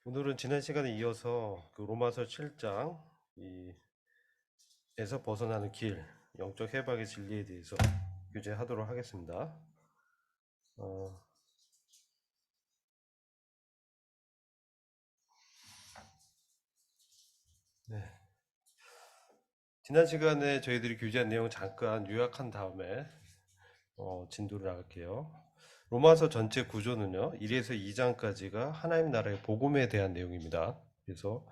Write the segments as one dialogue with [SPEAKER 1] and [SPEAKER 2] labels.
[SPEAKER 1] 오늘은 지난 시간에 이어서 그 로마서 7장 에서 벗어나는 길, 영적 해방의 진리에 대해서 교제하도록 하겠습니다. 어, 네. 지난 시간에 저희들이 교제한 내용을 잠깐 요약한 다음에 진도를 나갈게요. 로마서 전체 구조는요, 1에서 2장까지가 하나님 나라의 복음에 대한 내용입니다. 그래서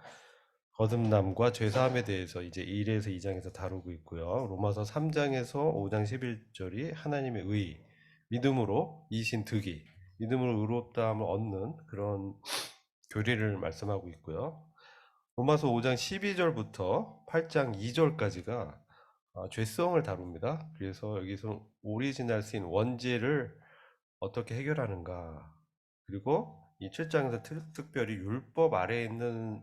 [SPEAKER 1] 거듭남과 죄사함에 대해서 이제 1에서 2장에서 다루고 있고요. 로마서 3장에서 5장 11절이 하나님의 의, 믿음으로 이신 득이, 믿음으로 의롭다함을 얻는 그런 교리를 말씀하고 있고요. 로마서 5장 12절부터 8장 2절까지가 죄성을 다룹니다. 그래서 여기서 오리지널 신, 원죄를 어떻게 해결하는가, 그리고 이 7장에서 특별히 율법 아래에 있는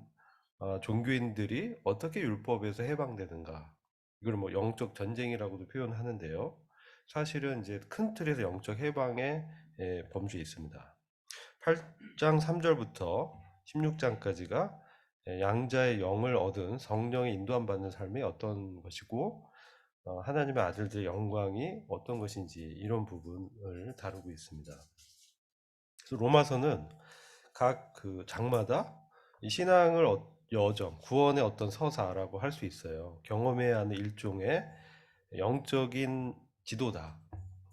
[SPEAKER 1] 종교인들이 어떻게 율법에서 해방되는가, 이걸 뭐 영적 전쟁이라고도 표현하는데요. 사실은 이제 큰 틀에서 영적 해방의 범주에 있습니다. 8장 3절부터 16장까지가 양자의 영을 얻은 성령의 인도함 받는 삶이 어떤 것이고, 하나님의 아들들의 영광이 어떤 것인지, 이런 부분을 다루고 있습니다. 그래서 로마서는 각 그 장마다 이 신앙을 여정, 구원의 어떤 서사라고 할 수 있어요. 경험해야 하는 일종의 영적인 지도다.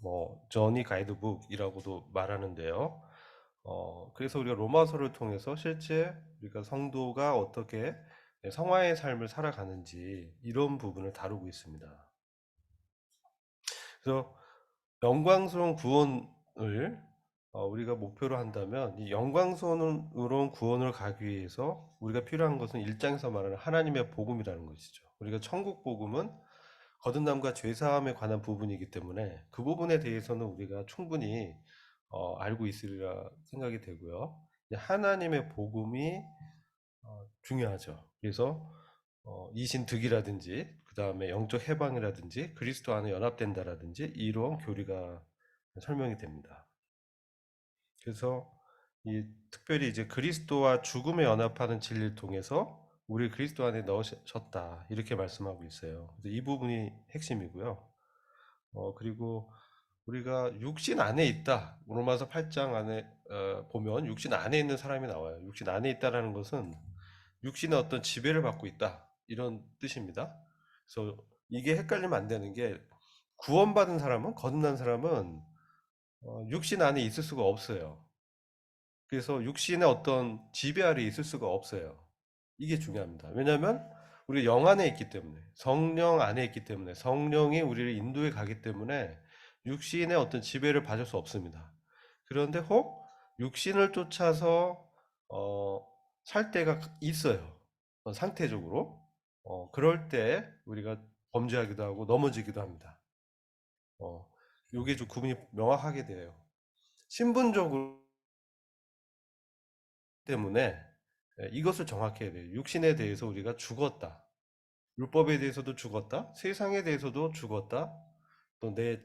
[SPEAKER 1] 뭐 저니 가이드북이라고도 말하는데요. 그래서 우리가 로마서를 통해서 실제 우리가 성도가 어떻게 성화의 삶을 살아가는지, 이런 부분을 다루고 있습니다. 그래서 영광스러운 구원을 우리가 목표로 한다면, 이 영광스러운 구원을 가기 위해서 우리가 필요한 것은 1장에서 말하는 하나님의 복음이라는 것이죠. 우리가 천국 복음은 거듭남과 죄사함에 관한 부분이기 때문에 그 부분에 대해서는 우리가 충분히 알고 있으리라 생각이 되고요. 하나님의 복음이 중요하죠. 그래서 이신득이라든지, 그 다음에 영적 해방이라든지, 그리스도 안에 연합된다라든지, 이런 교리가 설명이 됩니다. 그래서 특별히 이제 그리스도와 죽음에 연합하는 진리를 통해서 우리 그리스도 안에 넣으셨다, 이렇게 말씀하고 있어요. 그래서 이 부분이 핵심이고요. 그리고 우리가 육신 안에 있다. 로마서 8장 안에 보면 육신 안에 있는 사람이 나와요. 육신 안에 있다라는 것은 육신의 어떤 지배를 받고 있다, 이런 뜻입니다. 그래서 이게 헷갈리면 안 되는 게, 구원받은 사람은, 거듭난 사람은 육신 안에 있을 수가 없어요. 그래서 육신의 어떤 지배 아래 있을 수가 없어요. 이게 중요합니다. 왜냐하면 우리 영 안에 있기 때문에, 성령 안에 있기 때문에, 성령이 우리를 인도해 가기 때문에 육신의 어떤 지배를 받을 수 없습니다. 그런데 혹 육신을 쫓아서 어, 살 때가 있어요. 상태적으로. 그럴 때 우리가 범죄하기도 하고 넘어지기도 합니다. 어, 요게 좀 구분이 명확하게 돼요. 신분적으로 때문에 이것을 정확히 해야 돼요. 육신에 대해서 우리가 죽었다. 율법에 대해서도 죽었다. 세상에 대해서도 죽었다. 또 내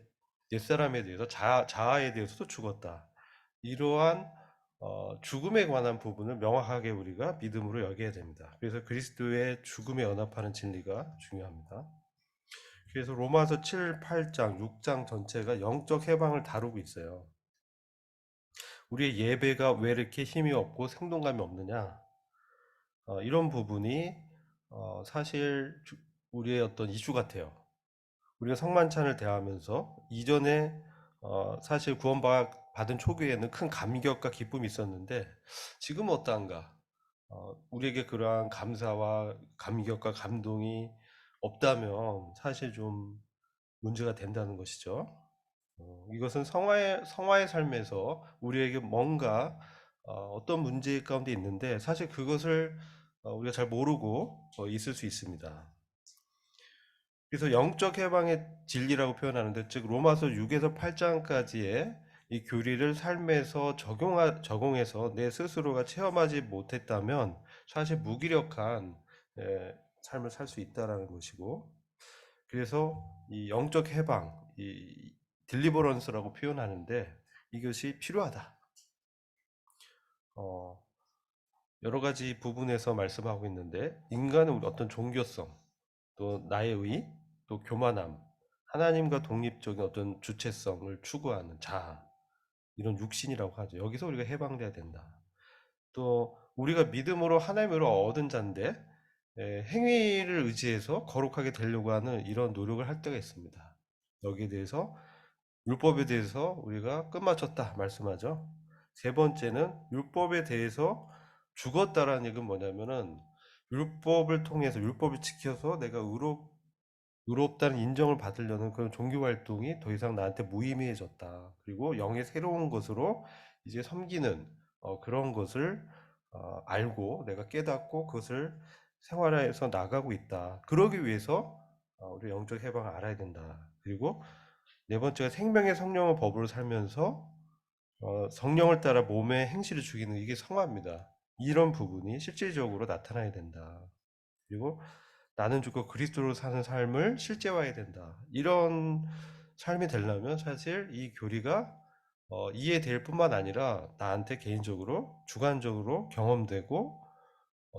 [SPEAKER 1] 옛사람에 대해서, 자아에 대해서도 죽었다. 이러한 죽음에 관한 부분을 명확하게 우리가 믿음으로 여겨야 됩니다. 그래서 그리스도의 죽음에 연합하는 진리가 중요합니다. 그래서 로마서 7, 8장, 6장 전체가 영적 해방을 다루고 있어요. 우리의 예배가 왜 이렇게 힘이 없고 생동감이 없느냐? 이런 부분이 사실 우리의 어떤 이슈 같아요. 우리가 성만찬을 대하면서 이전에 사실 구원받은 초기에는 큰 감격과 기쁨이 있었는데, 지금은 어떠한가? 우리에게 그러한 감사와 감격과 감동이 없다면 사실 좀 문제가 된다는 것이죠. 이것은 성화의 삶에서 우리에게 뭔가 어떤 문제 가운데 있는데, 사실 그것을 우리가 잘 모르고 있을 수 있습니다. 그래서 영적 해방의 진리라고 표현하는데, 즉 로마서 6에서 8장까지의 이 교리를 삶에서 적용해서 내 스스로가 체험하지 못했다면 사실 무기력한 삶을 살 수 있다라는 것이고, 그래서 이 영적 해방, 이 딜리버런스라고 표현하는데, 이것이 필요하다. 어, 여러 가지 부분에서 말씀하고 있는데 인간은 어떤 종교성, 또 나의 의, 또 교만함, 하나님과 독립적인 어떤 주체성을 추구하는 자아, 이런 육신이라고 하죠. 여기서 우리가 해방돼야 된다. 또 우리가 믿음으로 하나님을 얻은 자인데 행위를 의지해서 거룩하게 되려고 하는 이런 노력을 할 때가 있습니다. 여기에 대해서 율법에 대해서 우리가 끝마쳤다 말씀하죠. 세 번째는 율법에 대해서 죽었다라는 얘기는 뭐냐면은 율법을 통해서 율법을 지켜서 내가 의롭다는 인정을 받으려는 그런 종교 활동이 더 이상 나한테 무의미해졌다. 그리고 영의 새로운 것으로 이제 섬기는 그런 것을 알고 내가 깨닫고 그것을 생활에서 나가고 있다. 그러기 위해서 우리 영적 해방을 알아야 된다. 그리고 네 번째가 생명의 성령의 법으로 살면서 성령을 따라 몸의 행실을 죽이는 이게 성화입니다. 이런 부분이 실질적으로 나타나야 된다. 그리고 나는 죽고 그리스도로 사는 삶을 실제화해야 된다. 이런 삶이 되려면 사실 이 교리가 이해될 뿐만 아니라 나한테 개인적으로 주관적으로 경험되고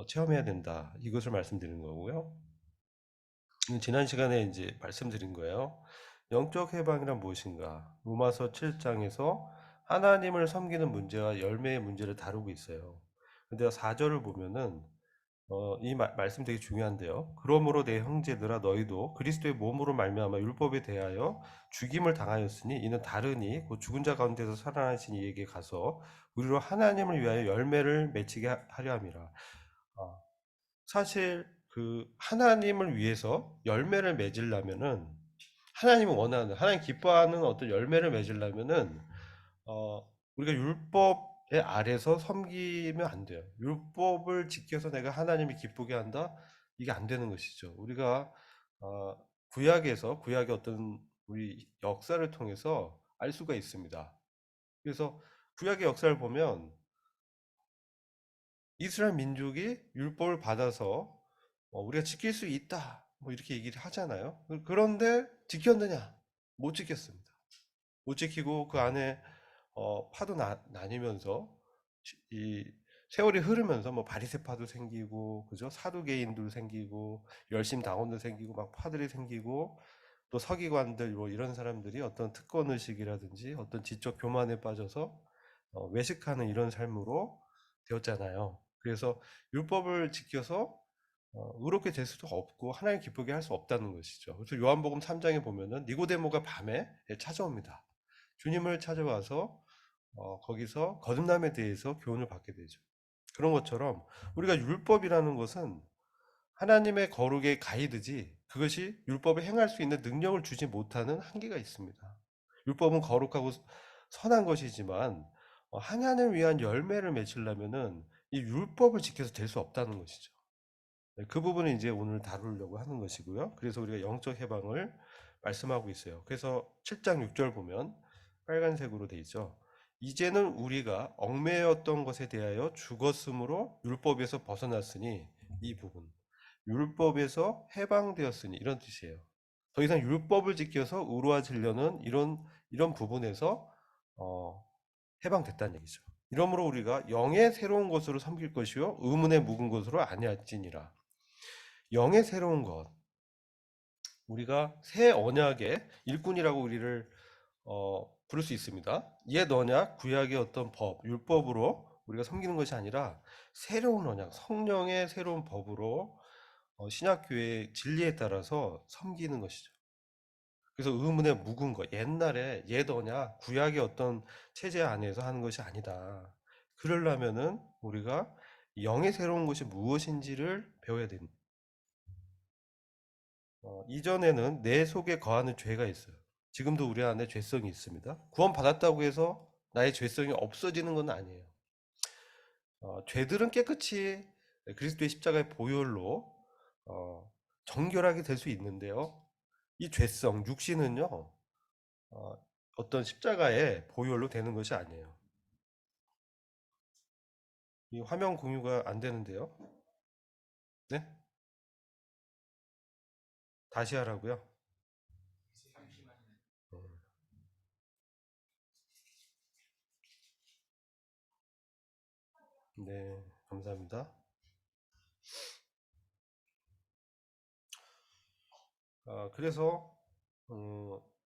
[SPEAKER 1] 체험해야 된다. 이것을 말씀드리는 거고요. 지난 시간에 이제 말씀드린 거예요. 영적 해방이란 무엇인가? 로마서 7장에서 하나님을 섬기는 문제와 열매의 문제를 다루고 있어요. 근데 4절을 보면은 이 말씀 되게 중요한데요. 그러므로 내 형제들아 너희도 그리스도의 몸으로 말미암아 율법에 대하여 죽임을 당하였으니 이는 다르니 곧 죽은 자 가운데서 살아나신 이에게 가서 우리로 하나님을 위하여 열매를 맺히게 하려 함이라. 아, 사실 그 하나님을 위해서 열매를 맺으려면은 하나님이 원하는 하나님 기뻐하는 어떤 열매를 맺으려면은 우리가 율법의 아래서 섬기면 안 돼요. 율법을 지켜서 내가 하나님이 기쁘게 한다? 이게 안 되는 것이죠. 우리가 어, 구약의 어떤 우리 역사를 통해서 알 수가 있습니다. 그래서 구약의 역사를 보면 이스라엘 민족이 율법을 받아서 우리가 지킬 수 있다. 뭐 이렇게 얘기를 하잖아요. 그런데 지켰느냐? 못 지켰습니다. 못 지키고 그 안에 파도 나뉘면서 이 세월이 흐르면서 뭐 바리새파도 생기고 그죠? 사두개인도 생기고 열심 당원도 생기고 막 파들이 생기고 또 서기관들 뭐 이런 사람들이 어떤 특권 의식이라든지 어떤 지적 교만에 빠져서 외식하는 이런 삶으로 되었잖아요. 그래서 율법을 지켜서 의롭게 될 수도 없고 하나님 기쁘게 할 수 없다는 것이죠. 그래서 요한복음 3장에 보면은 니고데모가 밤에 찾아옵니다. 주님을 찾아와서 거기서 거듭남에 대해서 교훈을 받게 되죠. 그런 것처럼 우리가 율법이라는 것은 하나님의 거룩의 가이드지 그것이 율법에 행할 수 있는 능력을 주지 못하는 한계가 있습니다. 율법은 거룩하고 선한 것이지만 하나님을 위한 열매를 맺으려면은 이 율법을 지켜서 될 수 없다는 것이죠. 네, 그 부분을 이제 오늘 다루려고 하는 것이고요. 그래서 우리가 영적 해방을 말씀하고 있어요. 그래서 7장 6절 보면 빨간색으로 돼 있죠. 이제는 우리가 얽매였던 것에 대하여 죽었으므로 율법에서 벗어났으니 이 부분. 율법에서 해방되었으니 이런 뜻이에요. 더 이상 율법을 지켜서 의로워지려는 이런 부분에서 어, 해방됐다는 얘기죠. 이러므로 우리가 영의 새로운 것으로 섬길 것이요 의문의 묵은 것으로 아니할지니라. 영의 새로운 것. 우리가 새 언약의 일꾼이라고 우리를 부를 수 있습니다. 옛 언약, 구약의 어떤 법, 율법으로 우리가 섬기는 것이 아니라 새로운 언약, 성령의 새로운 법으로 신약교회의 진리에 따라서 섬기는 것이죠. 그래서 의문에 묵은 것, 옛날에 옛 언약, 구약의 어떤 체제 안에서 하는 것이 아니다. 그러려면은 우리가 영의 새로운 것이 무엇인지를 배워야 됩니다. 이전에는 내 속에 거하는 죄가 있어요. 지금도 우리 안에 죄성이 있습니다. 구원받았다고 해서 나의 죄성이 없어지는 건 아니에요. 죄들은 깨끗이 그리스도의 십자가의 보혈로 정결하게 될 수 있는데요. 이 죄성, 육신은요, 어떤 십자가의 보혈로 되는 것이 아니에요. 이 화면 공유가 안 되는데요. 네? 다시 하라고요? 음, 네. 감사합니다. 그래서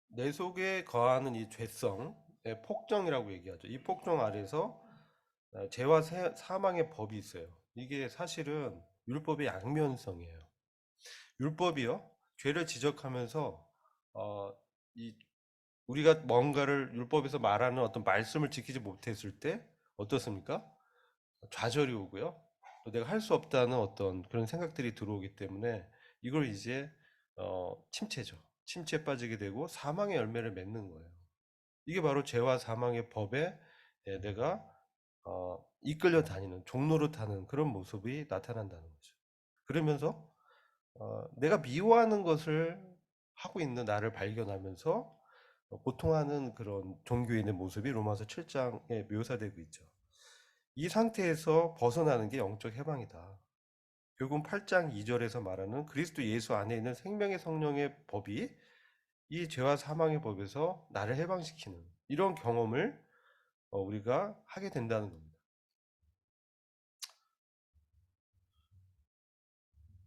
[SPEAKER 1] 내 속에 거하는 이 죄성의 폭정이라고 얘기하죠. 이 폭정 아래서 죄와 사망의 법이 있어요. 이게 사실은 율법의 양면성이에요. 율법이요, 죄를 지적하면서 어, 이 우리가 뭔가를 율법에서 말하는 어떤 말씀을 지키지 못했을 때 어떻습니까? 좌절이 오고요. 또 내가 할 수 없다는 어떤 그런 생각들이 들어오기 때문에 이걸 이제 침체죠. 침체에 빠지게 되고 사망의 열매를 맺는 거예요. 이게 바로 죄와 사망의 법에 내가 이끌려 다니는 종로로 타는 그런 모습이 나타난다는 거죠. 그러면서 내가 미워하는 것을 하고 있는 나를 발견하면서 고통하는 그런 종교인의 모습이 로마서 7장에 묘사되고 있죠. 이 상태에서 벗어나는 게 영적 해방이다. 결국은 8장 2절에서 말하는 그리스도 예수 안에 있는 생명의 성령의 법이 이 죄와 사망의 법에서 나를 해방시키는 이런 경험을 우리가 하게 된다는 겁니다.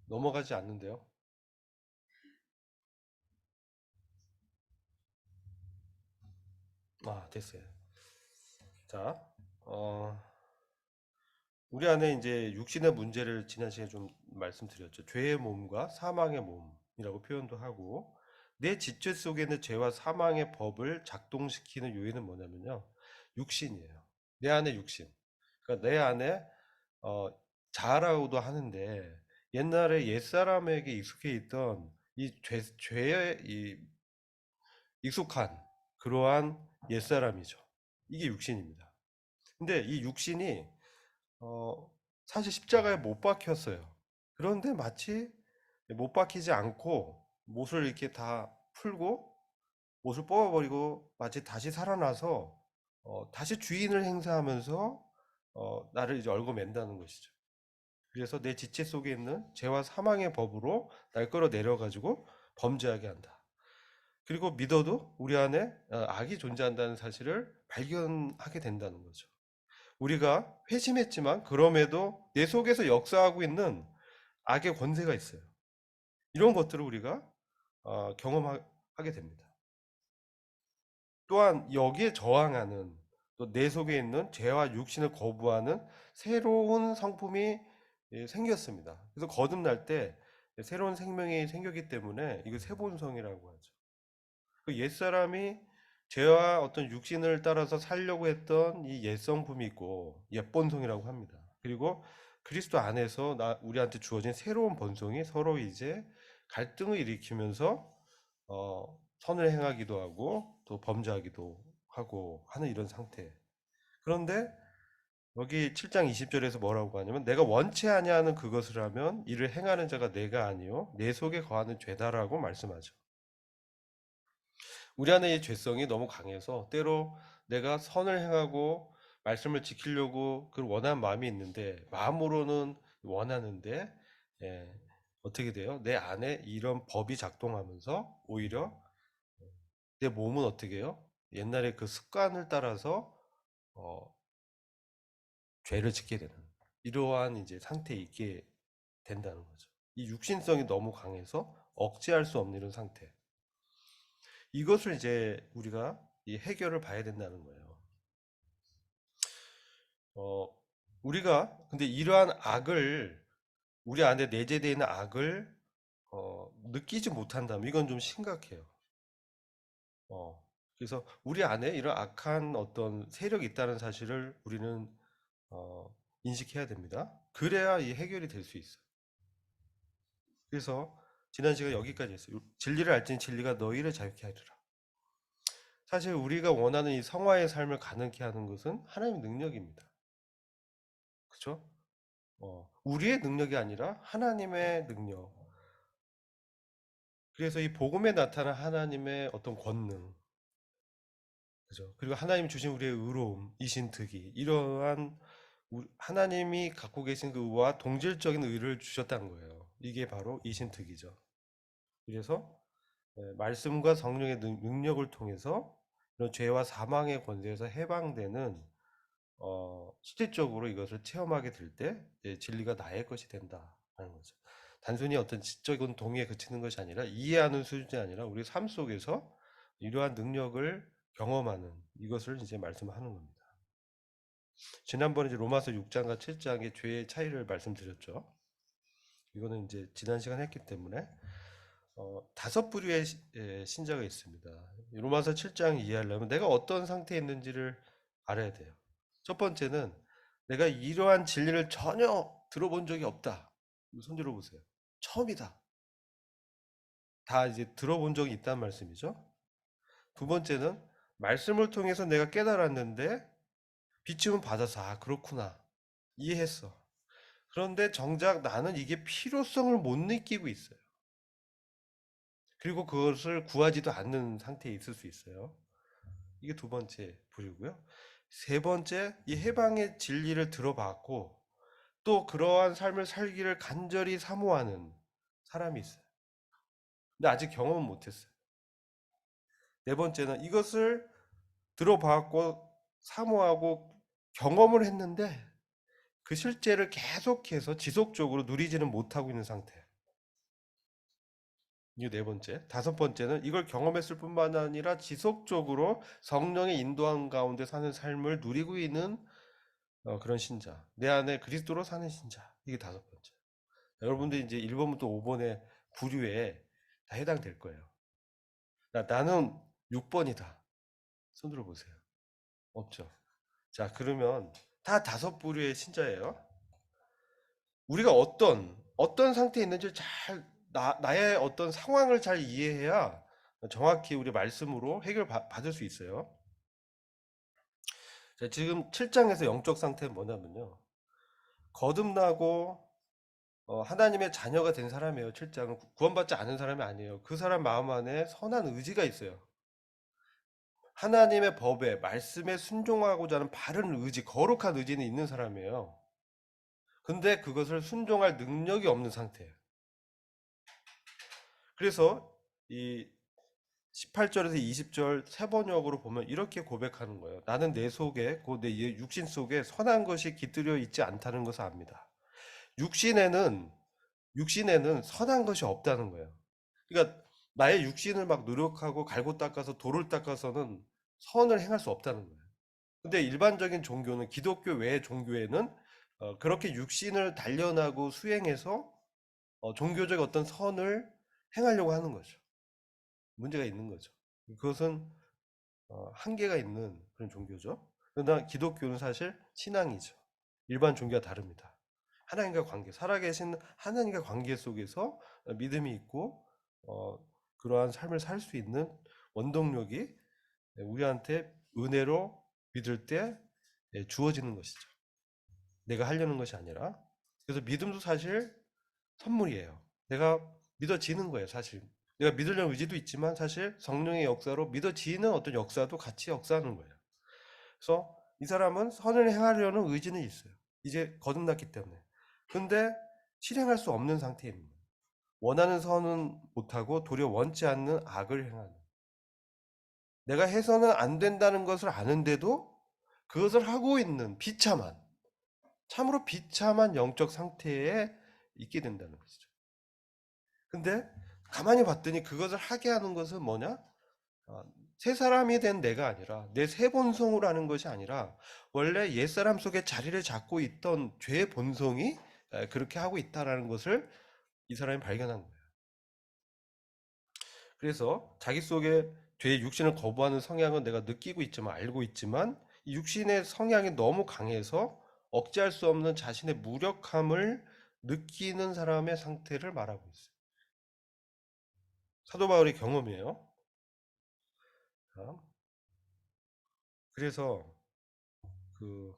[SPEAKER 1] 넘어가지 않는데요. 됐어요. 자, 어, 우리 안에 이제 육신의 문제를 지난 시간에 좀 말씀드렸죠. 죄의 몸과 사망의 몸이라고 표현도 하고, 내 지체 속에 있는 죄와 사망의 법을 작동시키는 요인은 뭐냐면요, 육신이에요. 내 안에 육신. 그러니까 내 안에 어, 자아라고도 하는데, 옛날에 옛사람에게 익숙해 있던 이 죄에 익숙한 그러한 옛사람이죠. 이게 육신입니다. 근데 이 육신이 어, 사실 십자가에 못 박혔어요. 그런데 마치 못 박히지 않고 못을 이렇게 다 풀고 못을 뽑아버리고 마치 다시 살아나서 다시 주인을 행사하면서 나를 이제 얽어맨다는 것이죠. 그래서 내 지체 속에 있는 죄와 사망의 법으로 날 끌어 내려가지고 범죄하게 한다. 그리고 믿어도 우리 안에 악이 존재한다는 사실을 발견하게 된다는 거죠. 우리가 회심했지만 그럼에도 내 속에서 역사하고 있는 악의 권세가 있어요. 이런 것들을 우리가 경험하게 됩니다. 또한 여기에 저항하는, 또 내 속에 있는 죄와 육신을 거부하는 새로운 성품이 생겼습니다. 그래서 거듭날 때 새로운 생명이 생겼기 때문에 이거 새본성이라고 하죠. 그 옛사람이 죄와 어떤 육신을 따라서 살려고 했던 이 옛성품이 있고 옛본성이라고 합니다. 그리고 그리스도 안에서 우리한테 주어진 새로운 본성이 서로 이제 갈등을 일으키면서 선을 행하기도 하고 또 범죄하기도 하고 하는 이런 상태. 그런데 여기 7장 20절에서 뭐라고 하냐면, 내가 원치 아니하는 그것을 하면 이를 행하는 자가 내가 아니요 내 속에 거하는 죄다라고 말씀하죠. 우리 안에 이 죄성이 너무 강해서 때로 내가 선을 행하고 말씀을 지키려고 그 원하는 마음이 있는데, 마음으로는 원하는데 어떻게 돼요? 내 안에 이런 법이 작동하면서 오히려 내 몸은 어떻게 해요? 옛날에 그 습관을 따라서 어, 죄를 짓게 되는 이러한 이제 상태에 있게 된다는 거죠. 이 육신성이 너무 강해서 억제할 수 없는 이런 상태. 이것을 이제 우리가 이 해결을 봐야 된다는 거예요. 어, 우리가 근데 이러한 악을, 우리 안에 내재되어 있는 악을 느끼지 못한다면 이건 좀 심각해요. 어, 그래서 우리 안에 이런 악한 어떤 세력이 있다는 사실을 우리는 인식해야 됩니다. 그래야 이 해결이 될 수 있어요. 그래서 지난 시간 여기까지 했어요. 진리를 알지니 진리가 너희를 자유케 하리라. 사실 우리가 원하는 이 성화의 삶을 가능케 하는 것은 하나님의 능력입니다. 그렇죠? 우리의 능력이 아니라 하나님의 능력. 그래서 이 복음에 나타난 하나님의 어떤 권능, 그죠? 그리고 하나님 주신 우리의 의로움, 이신특이, 이러한 하나님이 갖고 계신 그 의와 동질적인 의를 주셨다는 거예요. 이게 바로 이신특이죠. 그래서 말씀과 성령의 능력을 통해서 이런 죄와 사망의 권세에서 해방되는 실질적으로 이것을 체험하게 될 때 진리가 나의 것이 된다라는 거죠. 단순히 어떤 지적인 동의에 그치는 것이 아니라 이해하는 수준이 아니라 우리 삶 속에서 이러한 능력을 경험하는 이것을 이제 말씀하는 겁니다. 지난번에 이제 로마서 6장과 7장의 죄의 차이를 말씀드렸죠. 이거는 이제 지난 시간에 했기 때문에 다섯 부류의 신자가 있습니다. 로마서 7장 이해하려면 내가 어떤 상태에 있는지를 알아야 돼요. 첫 번째는 내가 이러한 진리를 전혀 들어본 적이 없다. 손 들어보세요. 처음이다. 다 이제 들어본 적이 있다는 말씀이죠. 두 번째는 말씀을 통해서 내가 깨달았는데 비침은 받아서 그렇구나. 이해했어. 그런데 정작 나는 이게 필요성을 못 느끼고 있어요. 그리고 그것을 구하지도 않는 상태에 있을 수 있어요. 이게 두 번째 부류고요. 세 번째, 이 해방의 진리를 들어봤고 또 그러한 삶을 살기를 간절히 사모하는 사람이 있어요. 근데 아직 경험은 못했어요. 네 번째는 이것을 들어봤고 사모하고 경험을 했는데 그 실제를 계속해서 지속적으로 누리지는 못하고 있는 상태예요. 이게 네 번째. 다섯 번째는 이걸 경험했을 뿐만 아니라 지속적으로 성령의 인도함 가운데 사는 삶을 누리고 있는 그런 신자. 내 안에 그리스도로 사는 신자. 이게 다섯 번째. 여러분들 이제 1번부터 5번의 부류에 다 해당될 거예요. 나는 6번이다. 손 들어보세요. 없죠. 자, 그러면 다 다섯 부류의 신자예요. 우리가 어떤 상태에 있는지 나의 어떤 상황을 잘 이해해야 정확히 우리 말씀으로 받을 수 있어요. 자, 지금 7장에서 영적 상태는 뭐냐면요. 거듭나고 하나님의 자녀가 된 사람이에요. 7장은 구원받지 않은 사람이 아니에요. 그 사람 마음 안에 선한 의지가 있어요. 하나님의 법에 말씀에 순종하고자 하는 바른 의지, 거룩한 의지는 있는 사람이에요. 근데 그것을 순종할 능력이 없는 상태예요. 그래서 이 18절에서 20절 세 번역으로 보면 이렇게 고백하는 거예요. 나는 내 속에, 내 육신 속에 선한 것이 깃들여 있지 않다는 것을 압니다. 육신에는 선한 것이 없다는 거예요. 그러니까 나의 육신을 막 노력하고 갈고 닦아서 돌을 닦아서는 선을 행할 수 없다는 거예요. 근데 일반적인 종교는 기독교 외의 종교에는 그렇게 육신을 단련하고 수행해서 종교적 어떤 선을 행하려고 하는 거죠. 문제가 있는 거죠. 그것은 한계가 있는 그런 종교죠. 그러나 기독교는 사실 신앙이죠. 일반 종교와 다릅니다. 하나님과 관계, 살아계신 하나님과 관계 속에서 믿음이 있고 그러한 삶을 살 수 있는 원동력이 우리한테 은혜로 믿을 때 주어지는 것이죠. 내가 하려는 것이 아니라. 그래서 믿음도 사실 선물이에요. 내가 믿어지는 거예요, 사실. 내가 믿으려는 의지도 있지만 사실 성령의 역사로 믿어지는 어떤 역사도 같이 역사하는 거예요. 그래서 이 사람은 선을 행하려는 의지는 있어요. 이제 거듭났기 때문에. 근데 실행할 수 없는 상태에 있는 거예요. 원하는 선은 못하고 도리어 원치 않는 악을 행하는. 내가 해서는 안 된다는 것을 아는데도 그것을 하고 있는 참으로 비참한 영적 상태에 있게 된다는 것이죠. 근데 가만히 봤더니 그것을 하게 하는 것은 뭐냐? 어, 새 사람이 된 내가 아니라 내 새 본성으로 하는 것이 아니라 원래 옛사람 속에 자리를 잡고 있던 죄의 본성이 그렇게 하고 있다라는 것을 이 사람이 발견한 거예요. 그래서 자기 속에 죄의 육신을 거부하는 성향은 내가 느끼고 있지만 알고 있지만 이 육신의 성향이 너무 강해서 억제할 수 없는 자신의 무력함을 느끼는 사람의 상태를 말하고 있어요. 사도 바울의 경험이에요. 그래서 그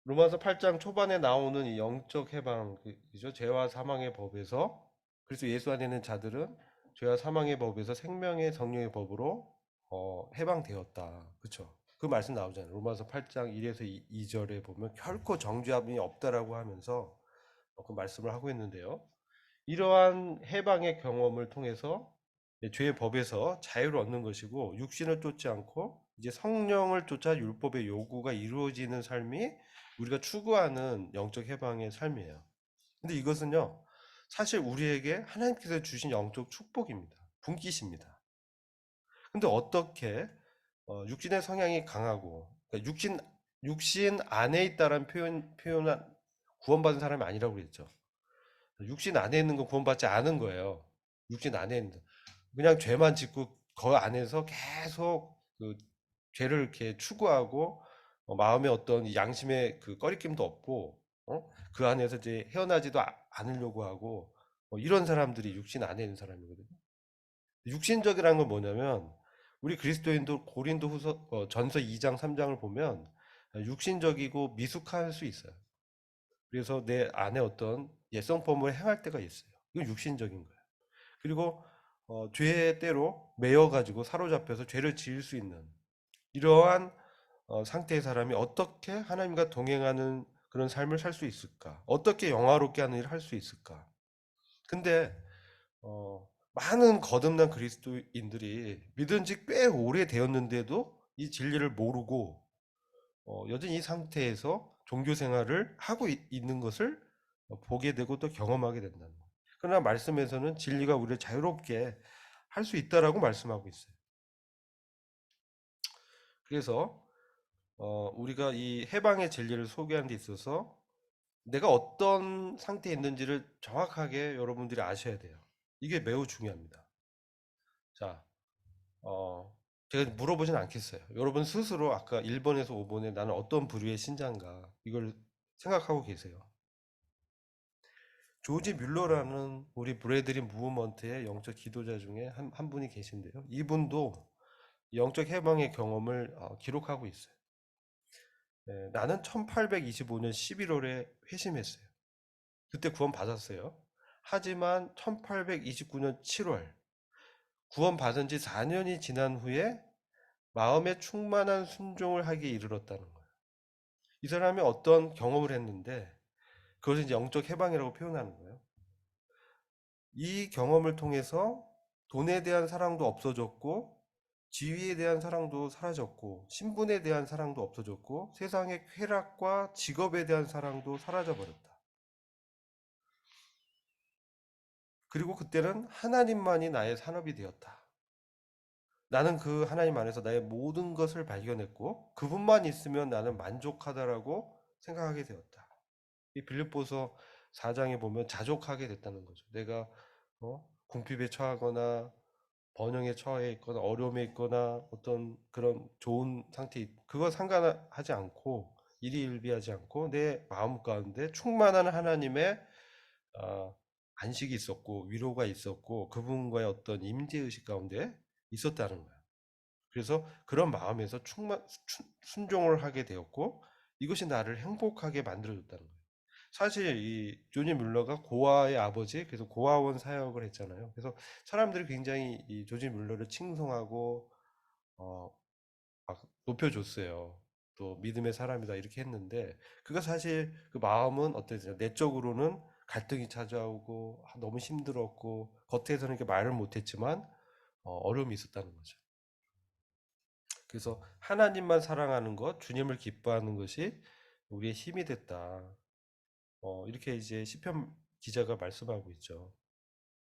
[SPEAKER 1] 로마서 8장 초반에 나오는 이 영적 해방이죠. 죄와 사망의 법에서 그래서 예수 안에 있는 자들은 죄와 사망의 법에서 생명의 성령의 법으로 해방되었다. 그렇죠? 그 말씀 나오잖아요. 로마서 8장 1에서 2절에 보면 결코 정죄함이 없다라고 하면서 그 말씀을 하고 있는데요. 이러한 해방의 경험을 통해서 죄의 법에서 자유를 얻는 것이고 육신을 쫓지 않고 이제 성령을 쫓아 율법의 요구가 이루어지는 삶이 우리가 추구하는 영적 해방의 삶이에요. 근데 이것은요, 사실 우리에게 하나님께서 주신 영적 축복입니다. 분기십니다. 근데 어떻게 육신의 성향이 강하고, 그러니까 육신 안에 있다라는 표현은 구원받은 사람이 아니라고 그랬죠. 육신 안에 있는 건 구원받지 않은 거예요. 육신 안에 있는 그냥 죄만 짓고 그 안에서 계속 그 죄를 이렇게 추구하고 마음에 어떤 양심의 그 꺼리낌도 없고 그 안에서 이제 헤어나지도 않으려고 하고 이런 사람들이 육신 안에 있는 사람이거든요. 육신적이라는 건 뭐냐면 우리 그리스도인도 고린도 후서 전서 2장 3장을 보면 육신적이고 미숙할 수 있어요. 그래서 내 안에 어떤 옛성품을 행할 때가 있어요. 이건 육신적인 거예요. 그리고 죄의 때로 매여가지고 사로잡혀서 죄를 지을 수 있는 이러한 상태의 사람이 어떻게 하나님과 동행하는 그런 삶을 살 수 있을까? 어떻게 영화롭게 하는 일을 할 수 있을까? 근데 많은 거듭난 그리스도인들이 믿은 지 꽤 오래되었는데도 이 진리를 모르고 여전히 이 상태에서 종교 생활을 하고 있는 것을 보게 되고 또 경험하게 된다는 거예요. 그러나 말씀에서는 진리가 우리를 자유롭게 할 수 있다라고 말씀하고 있어요. 그래서 우리가 이 해방의 진리를 소개하는 데 있어서 내가 어떤 상태에 있는지를 정확하게 여러분들이 아셔야 돼요. 이게 매우 중요합니다. 자, 제가 물어보진 않겠어요. 여러분 스스로 아까 1번에서 5번에 나는 어떤 부류의 신자인가 이걸 생각하고 계세요. 조지 뮬러라는 우리 브래드리 무브먼트의 영적 지도자 중에 한 분이 계신데요. 이분도 영적 해방의 경험을 기록하고 있어요. 네, 나는 1825년 11월에 회심했어요. 그때 구원 받았어요. 하지만 1829년 7월 구원 받은 지 4년이 지난 후에 마음의 충만한 순종을 하기에 이르렀다는 거예요. 이 사람이 어떤 경험을 했는데 그것을 이제 영적 해방이라고 표현하는 거예요. 이 경험을 통해서 돈에 대한 사랑도 없어졌고 지위에 대한 사랑도 사라졌고 신분에 대한 사랑도 없어졌고 세상의 쾌락과 직업에 대한 사랑도 사라져 버렸다. 그리고 그때는 하나님만이 나의 산업이 되었다. 나는 그 하나님 안에서 나의 모든 것을 발견했고 그분만 있으면 나는 만족하다라고 생각하게 되었다. 이 빌립보서 4장에 보면 자족하게 됐다는 거죠. 내가 궁핍에 처하거나 번영에 처해 있거나 어려움에 있거나 어떤 그런 좋은 상태 그거 상관하지 않고 일희일비하지 않고 내 마음 가운데 충만한 하나님의 아, 안식이 있었고 위로가 있었고 그분과의 어떤 임재의식 가운데 있었다는 거예요. 그래서 그런 마음에서 순종을 하게 되었고 이것이 나를 행복하게 만들어줬다는 거예요. 사실 이 조지 뮬러가 고아의 아버지, 그래서 고아원 사역을 했잖아요. 그래서 사람들이 굉장히 이 조지 뮬러를 칭송하고 어, 막 높여줬어요. 또 믿음의 사람이다 이렇게 했는데 그가 사실 그 마음은 어땠어요? 내적으로는 갈등이 찾아오고 너무 힘들었고 겉에서는 이렇게 말을 못했지만 어려움이 있었다는 거죠. 그래서 하나님만 사랑하는 것, 주님을 기뻐하는 것이 우리의 힘이 됐다. 이렇게 이제 시편 기자가 말씀하고 있죠.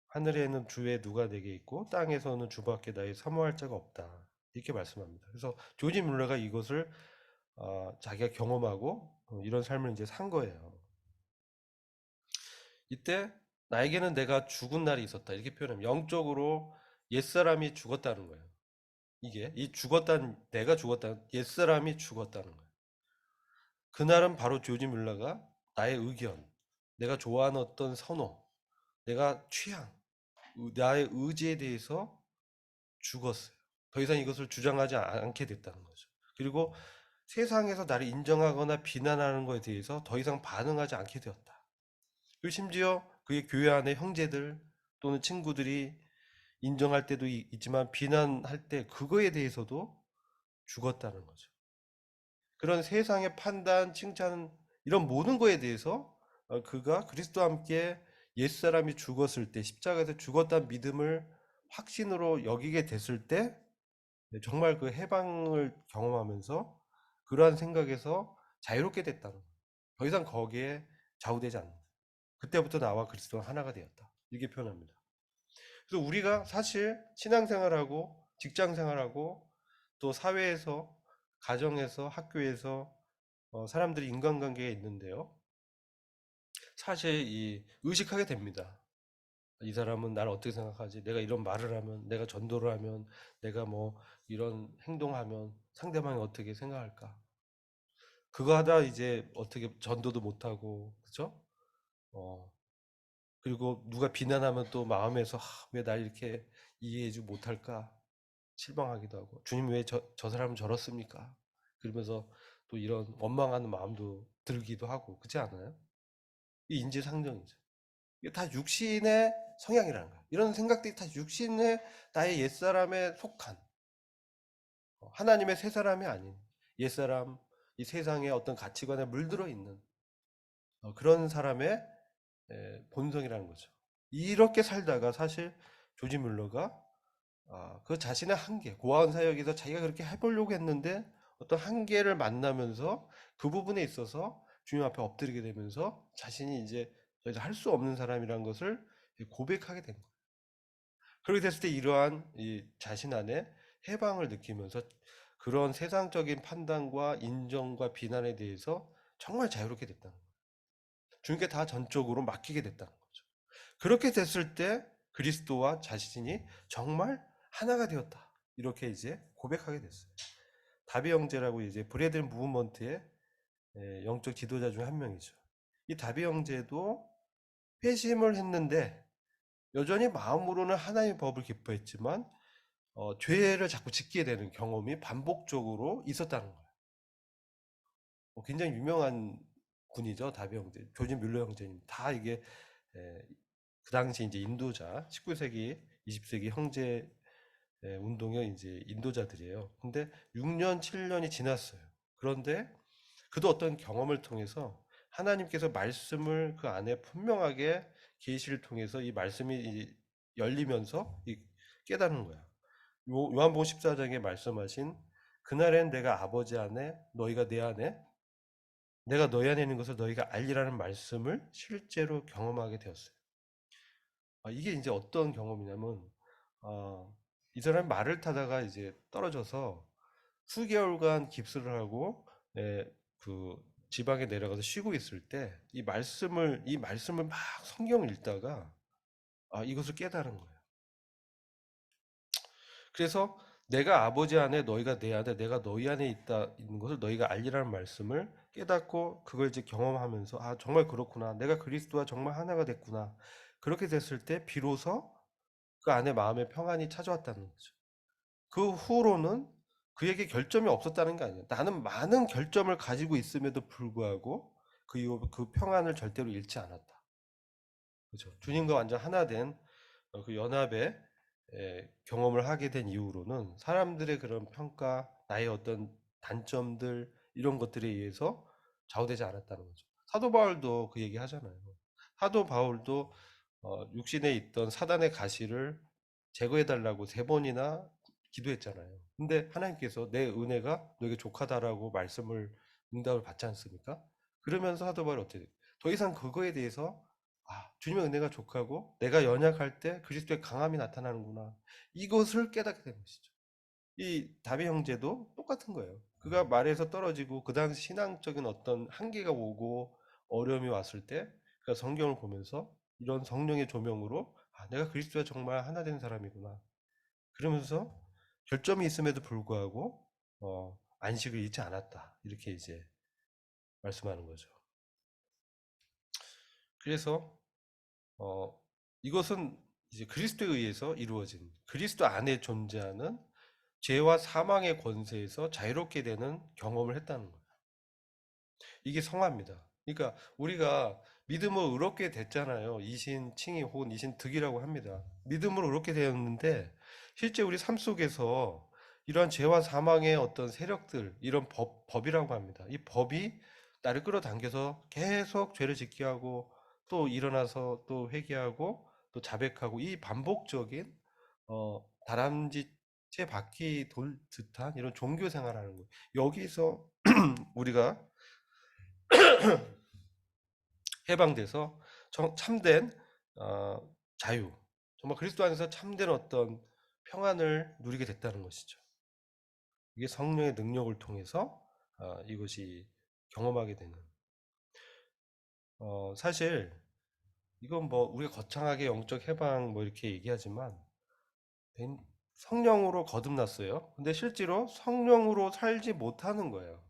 [SPEAKER 1] 하늘에는 주의 누가 내게 있고 땅에서는 주밖에 나의 사모할 자가 없다. 이렇게 말씀합니다. 그래서 조지 뮬러가 이것을 자기가 경험하고 이런 삶을 이제 산 거예요. 이때 나에게는 내가 죽은 날이 있었다. 이렇게 표현하면 영적으로 옛사람이 죽었다는 거예요. 이게 이 죽었다는 내가 죽었다는 옛사람이 죽었다는 거예요. 그날은 바로 조지 뮬러가 나의 의견, 내가 좋아하는 어떤 선호, 내가 취향, 나의 의지에 대해서 죽었어요. 더 이상 이것을 주장하지 않게 됐다는 거죠. 그리고 세상에서 나를 인정하거나 비난하는 것에 대해서 더 이상 반응하지 않게 되었다. 그리고 심지어 그의 교회 안에 형제들 또는 친구들이 인정할 때도 있지만 비난할 때 그거에 대해서도 죽었다는 거죠. 그런 세상의 판단, 칭찬 이런 모든 거에 대해서 그가 그리스도와 함께 옛사람이 죽었을 때 십자가에서 죽었다는 믿음을 확신으로 여기게 됐을 때 정말 그 해방을 경험하면서 그러한 생각에서 자유롭게 됐다는 거예요. 더 이상 거기에 좌우되지 않는다. 그때부터 나와 그리스도가 하나가 되었다. 이렇게 표현합니다. 그래서 우리가 사실 신앙생활하고 직장생활하고 또 사회에서 가정에서 학교에서 사람들이 인간관계에 있는데요. 사실 이 의식하게 됩니다. 이 사람은 나를 어떻게 생각하지? 내가 이런 말을 하면, 내가 전도를 하면, 내가 뭐 이런 행동하면 상대방이 어떻게 생각할까? 그거 하다 이제 어떻게 전도도 못하고, 그죠? 어, 그리고 누가 비난하면 또 마음에서 왜 날 이렇게 이해해주지 못할까? 실망하기도 하고, 주님 왜 저 사람은 저렇습니까? 그러면서 또 이런 원망하는 마음도 들기도 하고, 그렇지 않아요? 이 인지상정이죠. 이게 다 육신의 성향이라는 거예요. 이런 생각들이 다 육신의 나의 옛사람에 속한 하나님의 새 사람이 아닌 옛사람, 이 세상의 어떤 가치관에 물들어 있는 그런 사람의 본성이라는 거죠. 이렇게 살다가 사실 조지 뮬러가 그 자신의 한계, 고아원 사역에서 자기가 그렇게 해보려고 했는데 어떤 한계를 만나면서 그 부분에 있어서 주님 앞에 엎드리게 되면서 자신이 이제 더 이상 할 수 없는 사람이라는 것을 고백하게 된 거예요. 그렇게 됐을 때 이러한 이 자신 안에 해방을 느끼면서 그런 세상적인 판단과 인정과 비난에 대해서 정말 자유롭게 됐다는 거예요. 주님께 다 전적으로 맡기게 됐다는 거죠. 그렇게 됐을 때 그리스도와 자신이 정말 하나가 되었다. 이렇게 이제 고백하게 됐어요. 다비 형제라고 이제 브래들 무브먼트의 영적 지도자 중 한 명이죠. 이 다비 형제도 회심을 했는데 여전히 마음으로는 하나님의 법을 기뻐했지만 죄를 자꾸 짓게 되는 경험이 반복적으로 있었다는 거예요. 굉장히 유명한 분이죠, 다비 형제, 조지 뮬러 형제님. 다 이게 그 당시 이제 인도자, 19세기, 20세기 형제 운동의 이제 인도자들이에요. 근데 6년, 7년이 지났어요. 그런데 그도 어떤 경험을 통해서 하나님께서 말씀을 그 안에 분명하게 계시를 통해서 이 말씀이 열리면서 깨닫는 거야. 요한복음 14장에 말씀하신 그날엔 내가 아버지 안에 너희가 내 안에 내가 너희 안에 있는 것을 너희가 알리라는 말씀을 실제로 경험하게 되었어요. 이게 이제 어떤 경험이냐면 이 사람이 말을 타다가 이제 떨어져서 수개월간 깁스를 하고 그 지방에 내려가서 쉬고 있을 때 이 말씀을 막 성경을 읽다가 이것을 깨달은 거예요. 그래서 내가 아버지 안에 너희가 내 안에 내가 너희 안에 있는 것을 너희가 알리라는 말씀을 깨닫고 그걸 이제 경험하면서 정말 그렇구나. 내가 그리스도와 정말 하나가 됐구나. 그렇게 됐을 때 비로소 그 안에 마음의 평안이 찾아왔다는 거죠. 그 후로는 그에게 결점이 없었다는 게 아니에요. 나는 많은 결점을 가지고 있음에도 불구하고 그 이후 그 평안을 절대로 잃지 않았다. 그렇죠. 주님과 완전 하나 된 그 연합의 경험을 하게 된 이후로는 사람들의 그런 평가, 나의 어떤 단점들 이런 것들에 의해서 좌우되지 않았다는 거죠. 사도 바울도 그 얘기 하잖아요. 사도 바울도 육신에 있던 사단의 가시를 제거해 달라고 3번이나 기도했잖아요. 근데 하나님께서 내 은혜가 너에게 족하다라고 말씀을 응답을 받지 않습니까? 그러면서 사도 바울이 어떻게 돼요? 더 이상 그거에 대해서 주님의 은혜가 족하고 내가 연약할 때 그리스도의 강함이 나타나는구나. 이것을 깨닫게 된 것이죠. 이 다비 형제도 똑같은 거예요. 그가 말에서 떨어지고 그 당시 신앙적인 어떤 한계가 오고 어려움이 왔을 때 그가 성경을 보면서 이런 성령의 조명으로 내가 그리스도와 정말 하나 된 사람이구나. 그러면서 결점이 있음에도 불구하고 안식을 잃지 않았다. 이렇게 이제 말씀하는 거죠. 그래서 어, 이것은 이제 그리스도에 의해서 이루어진 그리스도 안에 존재하는 죄와 사망의 권세에서 자유롭게 되는 경험을 했다는 거예요. 이게 성화입니다. 그러니까 우리가 믿음으로 의롭게 됐잖아요. 이신 칭의 혹은 이신 득이라고 합니다. 믿음으로 의롭게 되었는데 실제 우리 삶 속에서 이러한 죄와 사망의 어떤 세력들, 이런 법이라고 합니다. 이 법이 나를 끌어당겨서 계속 죄를 짓게 하고 또 일어나서 또 회개하고 또 자백하고 이 반복적인 다람쥐 제 바퀴 돌 듯한 이런 종교 생활하는 거예요. 여기서 우리가 해방돼서 참된 어, 자유, 정말 그리스도 안에서 참된 어떤 평안을 누리게 됐다는 것이죠. 이게 성령의 능력을 통해서 이것이 경험하게 되는. 사실 이건 뭐 우리가 거창하게 영적 해방 뭐 이렇게 얘기하지만 성령으로 거듭났어요. 근데 실제로 성령으로 살지 못하는 거예요.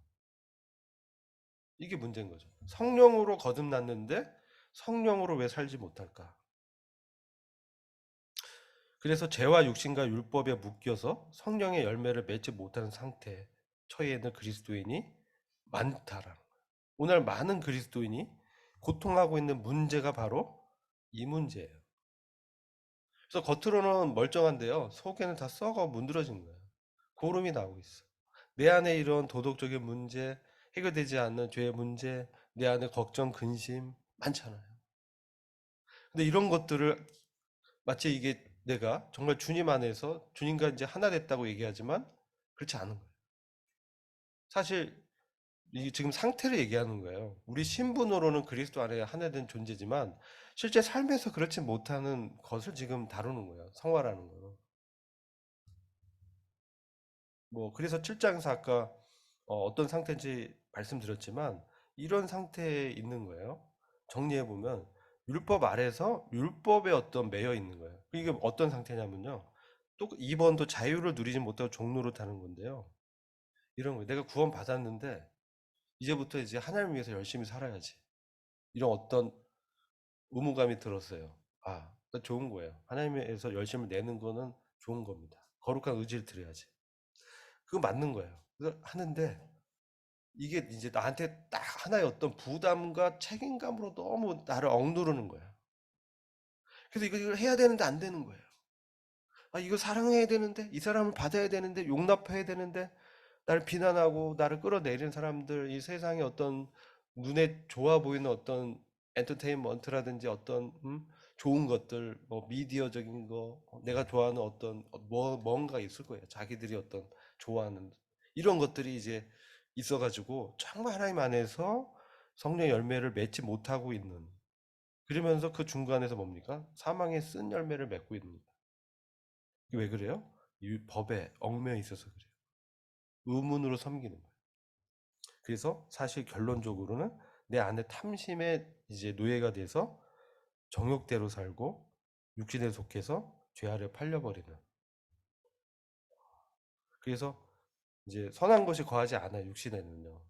[SPEAKER 1] 이게 문제인 거죠. 성령으로 거듭났는데 성령으로 왜 살지 못할까? 그래서 죄와 육신과 율법에 묶여서 성령의 열매를 맺지 못하는 상태에 처해 있는 그리스도인이 많다라는 거예요. 오늘 많은 그리스도인이 고통하고 있는 문제가 바로 이 문제예요. 그래서 겉으로는 멀쩡한데요. 속에는 다 썩어 문드러진 거예요. 고름이 나오고 있어. 내 안에 이런 도덕적인 문제, 해결되지 않는 죄의 문제, 내 안에 걱정, 근심 많잖아요. 근데 이런 것들을 마치 이게 내가 정말 주님 안에서 주님과 이제 하나 됐다고 얘기하지만 그렇지 않은 거예요. 사실 이 지금 상태를 얘기하는 거예요. 우리 신분으로는 그리스도 안에 하나 된 존재지만 실제 삶에서 그렇지 못하는 것을 지금 다루는 거예요. 성화라는 거는. 뭐 그래서 7장에서 아까 어떤 상태인지 말씀드렸지만 이런 상태에 있는 거예요. 정리해 보면 율법 아래서 율법에 어떤 매여 있는 거예요. 이게 어떤 상태냐면요. 또 2번도 자유를 누리지 못하고 종로로 타는 건데요. 이런 거예요. 내가 구원 받았는데 이제부터 이제 하나님 위해서 열심히 살아야지. 이런 어떤 의무감이 들었어요. 아, 좋은 거예요. 하나님에서 열심을 내는 거는 좋은 겁니다. 거룩한 의지를 드려야지. 그거 맞는 거예요. 그래서 하는데 이게 이제 나한테 딱 하나의 어떤 부담과 책임감으로 너무 나를 억누르는 거야. 그래서 이걸 해야 되는데 안 되는 거예요. 아, 이거 사랑해야 되는데, 이 사람을 받아야 되는데, 용납해야 되는데, 나를 비난하고 나를 끌어내리는 사람들, 이 세상에 어떤 눈에 좋아 보이는 어떤 엔터테인먼트라든지 어떤 좋은 것들, 뭐 미디어적인 거, 내가 좋아하는 어떤 뭔가 있을 거예요. 자기들이 어떤 좋아하는 이런 것들이 이제 있어가지고 정말 하나님 안에서 성령 열매를 맺지 못하고 있는. 그러면서 그 중간에서 뭡니까? 사망의 쓴 열매를 맺고 있는 거예요. 왜 그래요? 이 법에 얽매여 있어서 그래요. 의문으로 섬기는 거예요. 그래서 사실 결론적으로는 내 안에 탐심에 이제 노예가 돼서 정욕대로 살고 육신에 속해서 죄 아래 팔려버리는. 그래서 이제 선한 것이 거하지 않아 육신에는요.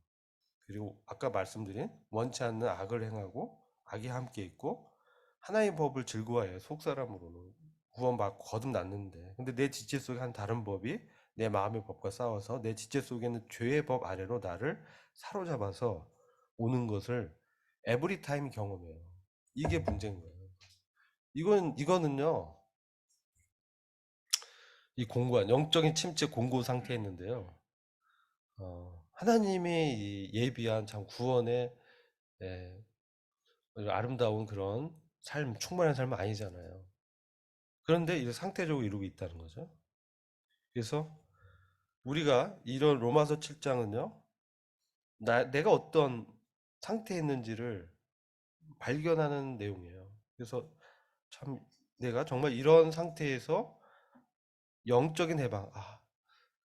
[SPEAKER 1] 그리고 아까 말씀드린 원치 않는 악을 행하고 악이 함께 있고 하나님의 법을 즐거워해요. 속사람으로는 구원받고 거듭났는데 근데 내 지체 속에 한 다른 법이 내 마음의 법과 싸워서 내 지체 속에는 죄의 법 아래로 나를 사로잡아서 오는 것을 에브리타임 경험해요. 이게 문제인 거예요. 이거는요. 이 공고한 영적인 침체 공고 상태에 있는데요. 하나님이 이 예비한 참 구원의 예, 아름다운 그런 삶, 충만한 삶은 아니잖아요. 그런데 이제 상태적으로 이루고 있다는 거죠. 그래서 우리가 이런 로마서 7장은요, 내가 어떤 상태에 있는지를 발견하는 내용이에요. 그래서 참 내가 정말 이런 상태에서 영적인 해방,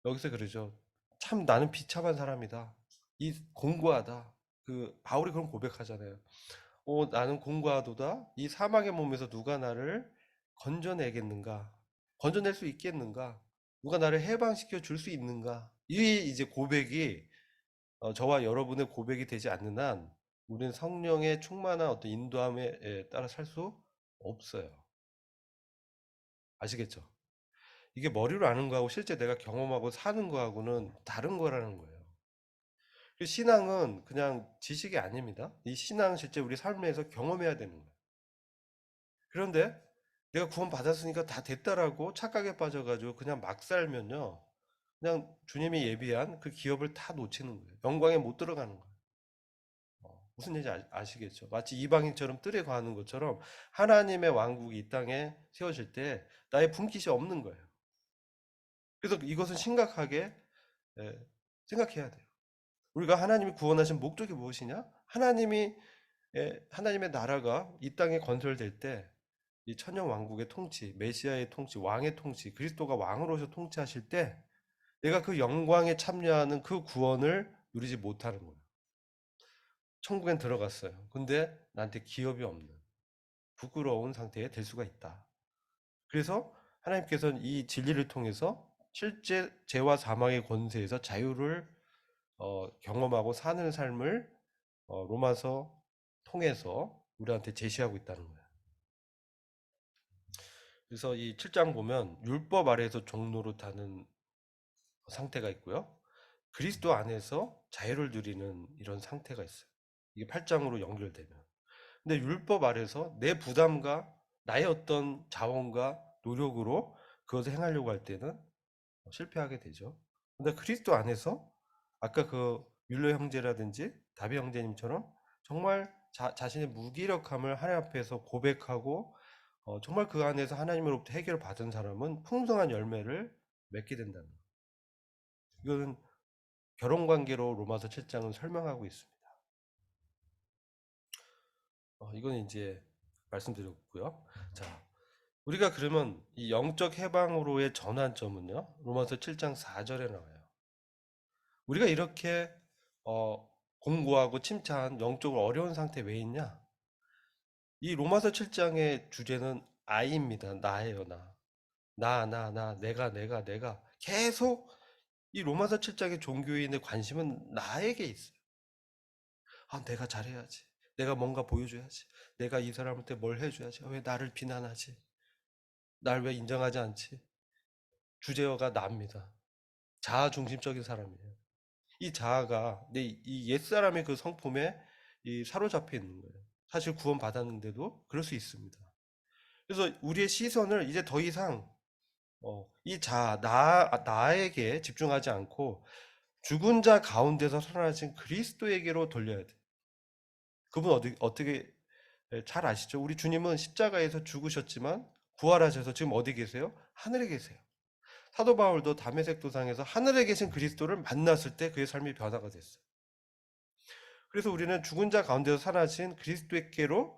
[SPEAKER 1] 여기서 그러죠. 참 나는 비참한 사람이다. 이 공고하다. 그 바울이 그런 고백하잖아요. 나는 공고하도다. 이 사망의 몸에서 누가 나를 건져내겠는가? 건져낼 수 있겠는가? 누가 나를 해방시켜 줄 수 있는가? 이 이제 고백이 저와 여러분의 고백이 되지 않는 한 우리는 성령의 충만한 어떤 인도함에 따라 살 수 없어요. 아시겠죠? 이게 머리로 아는 거하고 실제 내가 경험하고 사는 거하고는 다른 거라는 거예요. 그 신앙은 그냥 지식이 아닙니다. 이 신앙은 실제 우리 삶에서 경험해야 되는 거예요. 그런데 내가 구원 받았으니까 다 됐다라고 착각에 빠져가지고 그냥 막 살면요. 그냥 주님이 예비한 그 기업을 다 놓치는 거예요. 영광에 못 들어가는 거예요. 무슨 얘기인지 아시겠죠? 마치 이방인처럼 뜰에 거하는 것처럼 하나님의 왕국이 이 땅에 세워질 때 나의 품깃이 없는 거예요. 그래서 이것은 심각하게 생각해야 돼요. 우리가 하나님이 구원하신 목적이 무엇이냐? 하나님의 나라가 이 땅에 건설될 때 이 천년 왕국의 통치, 메시아의 통치, 왕의 통치, 그리스도가 왕으로서 통치하실 때 내가 그 영광에 참여하는 그 구원을 누리지 못하는 거예요. 천국엔 들어갔어요. 근데 나한테 기업이 없는 부끄러운 상태에 될 수가 있다. 그래서 하나님께서는 이 진리를 통해서 실제 죄와 사망의 권세에서 자유를 경험하고 사는 삶을 로마서 통해서 우리한테 제시하고 있다는 거예요. 그래서 이 7장 보면 율법 아래에서 종노릇하는 상태가 있고요. 그리스도 안에서 자유를 누리는 이런 상태가 있어요. 이게 8장으로 연결되면. 근데 율법 아래서 내 부담과 나의 어떤 자원과 노력으로 그것을 행하려고 할 때는 실패하게 되죠. 근데 그리스도 안에서 아까 그 율로 형제라든지 다비 형제님처럼 정말 자신의 무기력함을 하나님 앞에서 고백하고 정말 그 안에서 하나님으로부터 해결을 받은 사람은 풍성한 열매를 맺게 된다는 거예요. 이거는 결혼 관계로 로마서 7장은 설명하고 있습니다. 이건 이제 말씀드렸고요. 자, 우리가 그러면 이 영적 해방으로의 전환점은요. 로마서 7장 4절에 나와요. 우리가 이렇게 공고하고 침체한 영적으로 어려운 상태에 왜 있냐? 이 로마서 7장의 주제는 I입니다. 나예요, 나. 내가. 계속 이 로마서 7장의 종교인의 관심은 나에게 있어요. 내가 잘해야지. 내가 뭔가 보여줘야지. 내가 이 사람한테 뭘 해줘야지. 왜 나를 비난하지? 날 왜 인정하지 않지? 주제어가 나입니다. 자아 중심적인 사람이에요. 이 자아가 이 옛사람의 그 성품에 사로잡혀 있는 거예요. 사실 구원 받았는데도 그럴 수 있습니다. 그래서 우리의 시선을 이제 더 이상 이 자아, 나에게 집중하지 않고 죽은 자 가운데서 살아나신 그리스도에게로 돌려야 돼. 그분 어떻게 잘 아시죠? 우리 주님은 십자가에서 죽으셨지만 부활하셔서 지금 어디 계세요? 하늘에 계세요. 사도 바울도 다메섹 도상에서 하늘에 계신 그리스도를 만났을 때 그의 삶이 변화가 됐어요. 그래서 우리는 죽은 자 가운데서 살아신 그리스도께로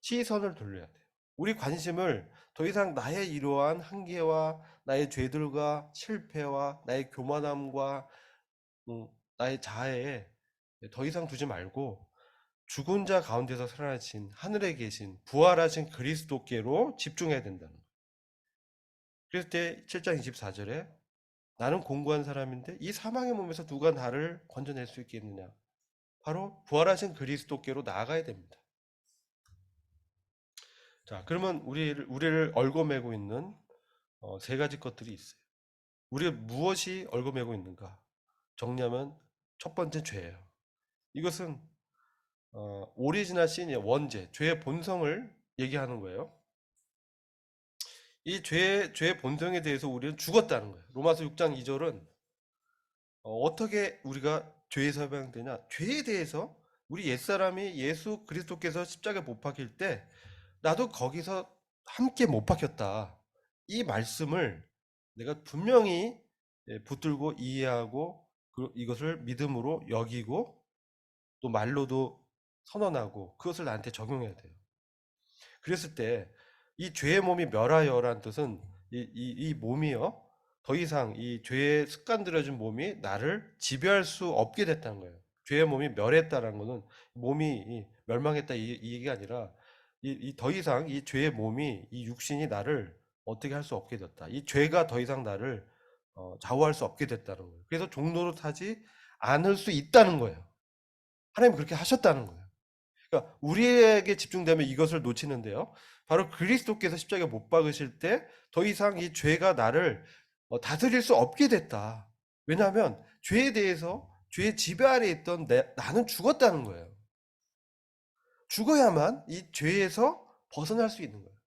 [SPEAKER 1] 시선을 돌려야 돼요. 우리 관심을 더 이상 나의 이러한 한계와 나의 죄들과 실패와 나의 교만함과 나의 자아에 더 이상 두지 말고 죽은 자 가운데서 살아나신 하늘에 계신 부활하신 그리스도께로 집중해야 된다는 거예요. 그래서 때 7장 24절에 나는 공고한 사람인데 이 사망의 몸에서 누가 나를 건져낼 수 있겠느냐? 바로 부활하신 그리스도께로 나아가야 됩니다. 자, 그러면 우리를 얽어매고 있는 세 가지 것들이 있어요. 우리가 무엇이 얽어매고 있는가? 정리하면 첫 번째 죄예요. 이것은 오리지널 신이에요. 원죄, 죄의 본성을 얘기하는 거예요. 이 죄의 본성에 대해서 우리는 죽었다는 거예요. 로마서 6장 2절은 어떻게 우리가 죄에서 해방되냐? 죄에 대해서 우리 옛사람이 예수 그리스도께서 십자가에 못 박힐 때 나도 거기서 함께 못 박혔다. 이 말씀을 내가 분명히 붙들고 이해하고 이것을 믿음으로 여기고 또 말로도 선언하고 그것을 나한테 적용해야 돼요. 그랬을 때 이 죄의 몸이 멸하여라는 뜻은 이 몸이요 더 이상 이 죄에 습관들여진 몸이 나를 지배할 수 없게 됐다는 거예요. 죄의 몸이 멸했다는 것은 몸이 멸망했다 이 얘기가 아니라 더 이상 이 죄의 몸이 이 육신이 나를 어떻게 할 수 없게 됐다. 이 죄가 더 이상 나를 좌우할 수 없게 됐다는 거예요. 그래서 종노릇하지 않을 수 있다는 거예요. 하나님 그렇게 하셨다는 거예요. 그러니까 우리에게 집중되면 이것을 놓치는데요. 바로 그리스도께서 십자가에 못 박으실 때 더 이상 이 죄가 나를 다스릴 수 없게 됐다. 왜냐하면 죄에 대해서 죄의 지배 아래 있던 나는 죽었다는 거예요. 죽어야만 이 죄에서 벗어날 수 있는 거예요.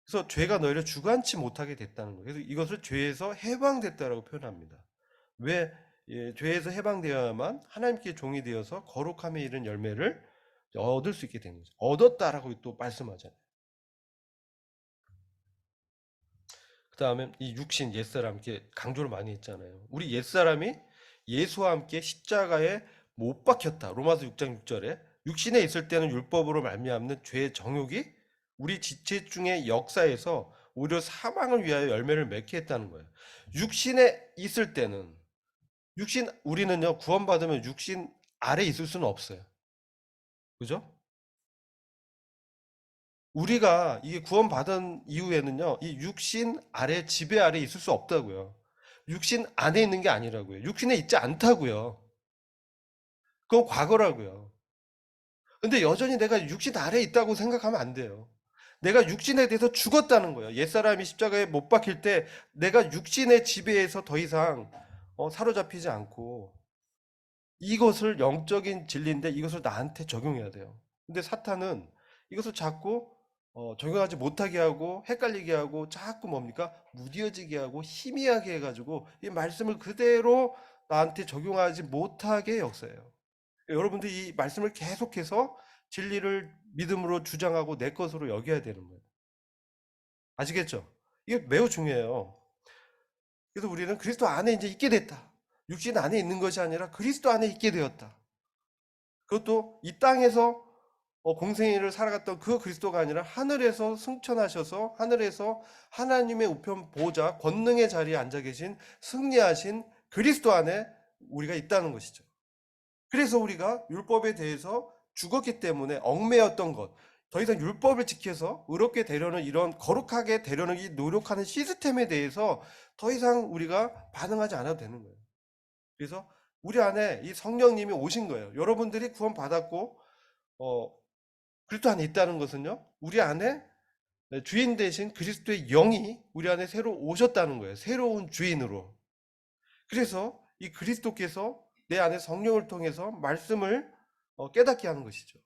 [SPEAKER 1] 그래서 죄가 너희를 주관치 못하게 됐다는 거예요. 그래서 이것을 죄에서 해방됐다라고 표현합니다. 왜 죄에서 해방되어야만 하나님께 종이 되어서 거룩함에 이른 열매를 얻을 수 있게 되는 거죠. 얻었다라고 또 말씀하잖아요. 그다음에 이 육신 옛사람 이렇게 강조를 많이 했잖아요. 우리 옛사람이 예수와 함께 십자가에 못 박혔다. 로마서 6장 6절에 육신에 있을 때는 율법으로 말미암는 죄의 정욕이 우리 지체 중의 역사에서 오히려 사망을 위하여 열매를 맺게 했다는 거예요. 육신에 있을 때는 우리는요 구원받으면 육신 아래 있을 수는 없어요. 그죠? 우리가 이게 구원받은 이후에는요, 이 육신 아래, 지배 아래 있을 수 없다고요. 육신 안에 있는 게 아니라고요. 육신에 있지 않다고요. 그건 과거라고요. 근데 여전히 내가 육신 아래에 있다고 생각하면 안 돼요. 내가 육신에 대해서 죽었다는 거예요. 옛사람이 십자가에 못 박힐 때 내가 육신의 지배에서 더 이상 사로잡히지 않고 이것을 영적인 진리인데 이것을 나한테 적용해야 돼요. 근데 사탄은 이것을 자꾸 적용하지 못하게 하고 헷갈리게 하고 자꾸 뭡니까? 무뎌지게 하고 희미하게 해가지고 이 말씀을 그대로 나한테 적용하지 못하게 역사해요. 여러분들 이 말씀을 계속해서 진리를 믿음으로 주장하고 내 것으로 여겨야 되는 거예요. 아시겠죠? 이게 매우 중요해요. 그래서 우리는 그리스도 안에 이제 있게 됐다. 육신 안에 있는 것이 아니라 그리스도 안에 있게 되었다. 그것도 이 땅에서 공생애를 살아갔던 그 그리스도가 아니라 하늘에서 승천하셔서 하늘에서 하나님의 우편 보좌 권능의 자리에 앉아 계신 승리하신 그리스도 안에 우리가 있다는 것이죠. 그래서 우리가 율법에 대해서 죽었기 때문에 얽매였던 것, 더 이상 율법을 지켜서 의롭게 되려는 이런 거룩하게 되려는 이 노력하는 시스템에 대해서 더 이상 우리가 반응하지 않아도 되는 거예요. 그래서 우리 안에 이 성령님이 오신 거예요. 여러분들이 구원받았고 어, 그리스도 안에 있다는 것은요. 우리 안에 주인 대신 그리스도의 영이 우리 안에 새로 오셨다는 거예요. 새로운 주인으로. 그래서 이 그리스도께서 내 안에 성령을 통해서 말씀을 깨닫게 하는 것이죠.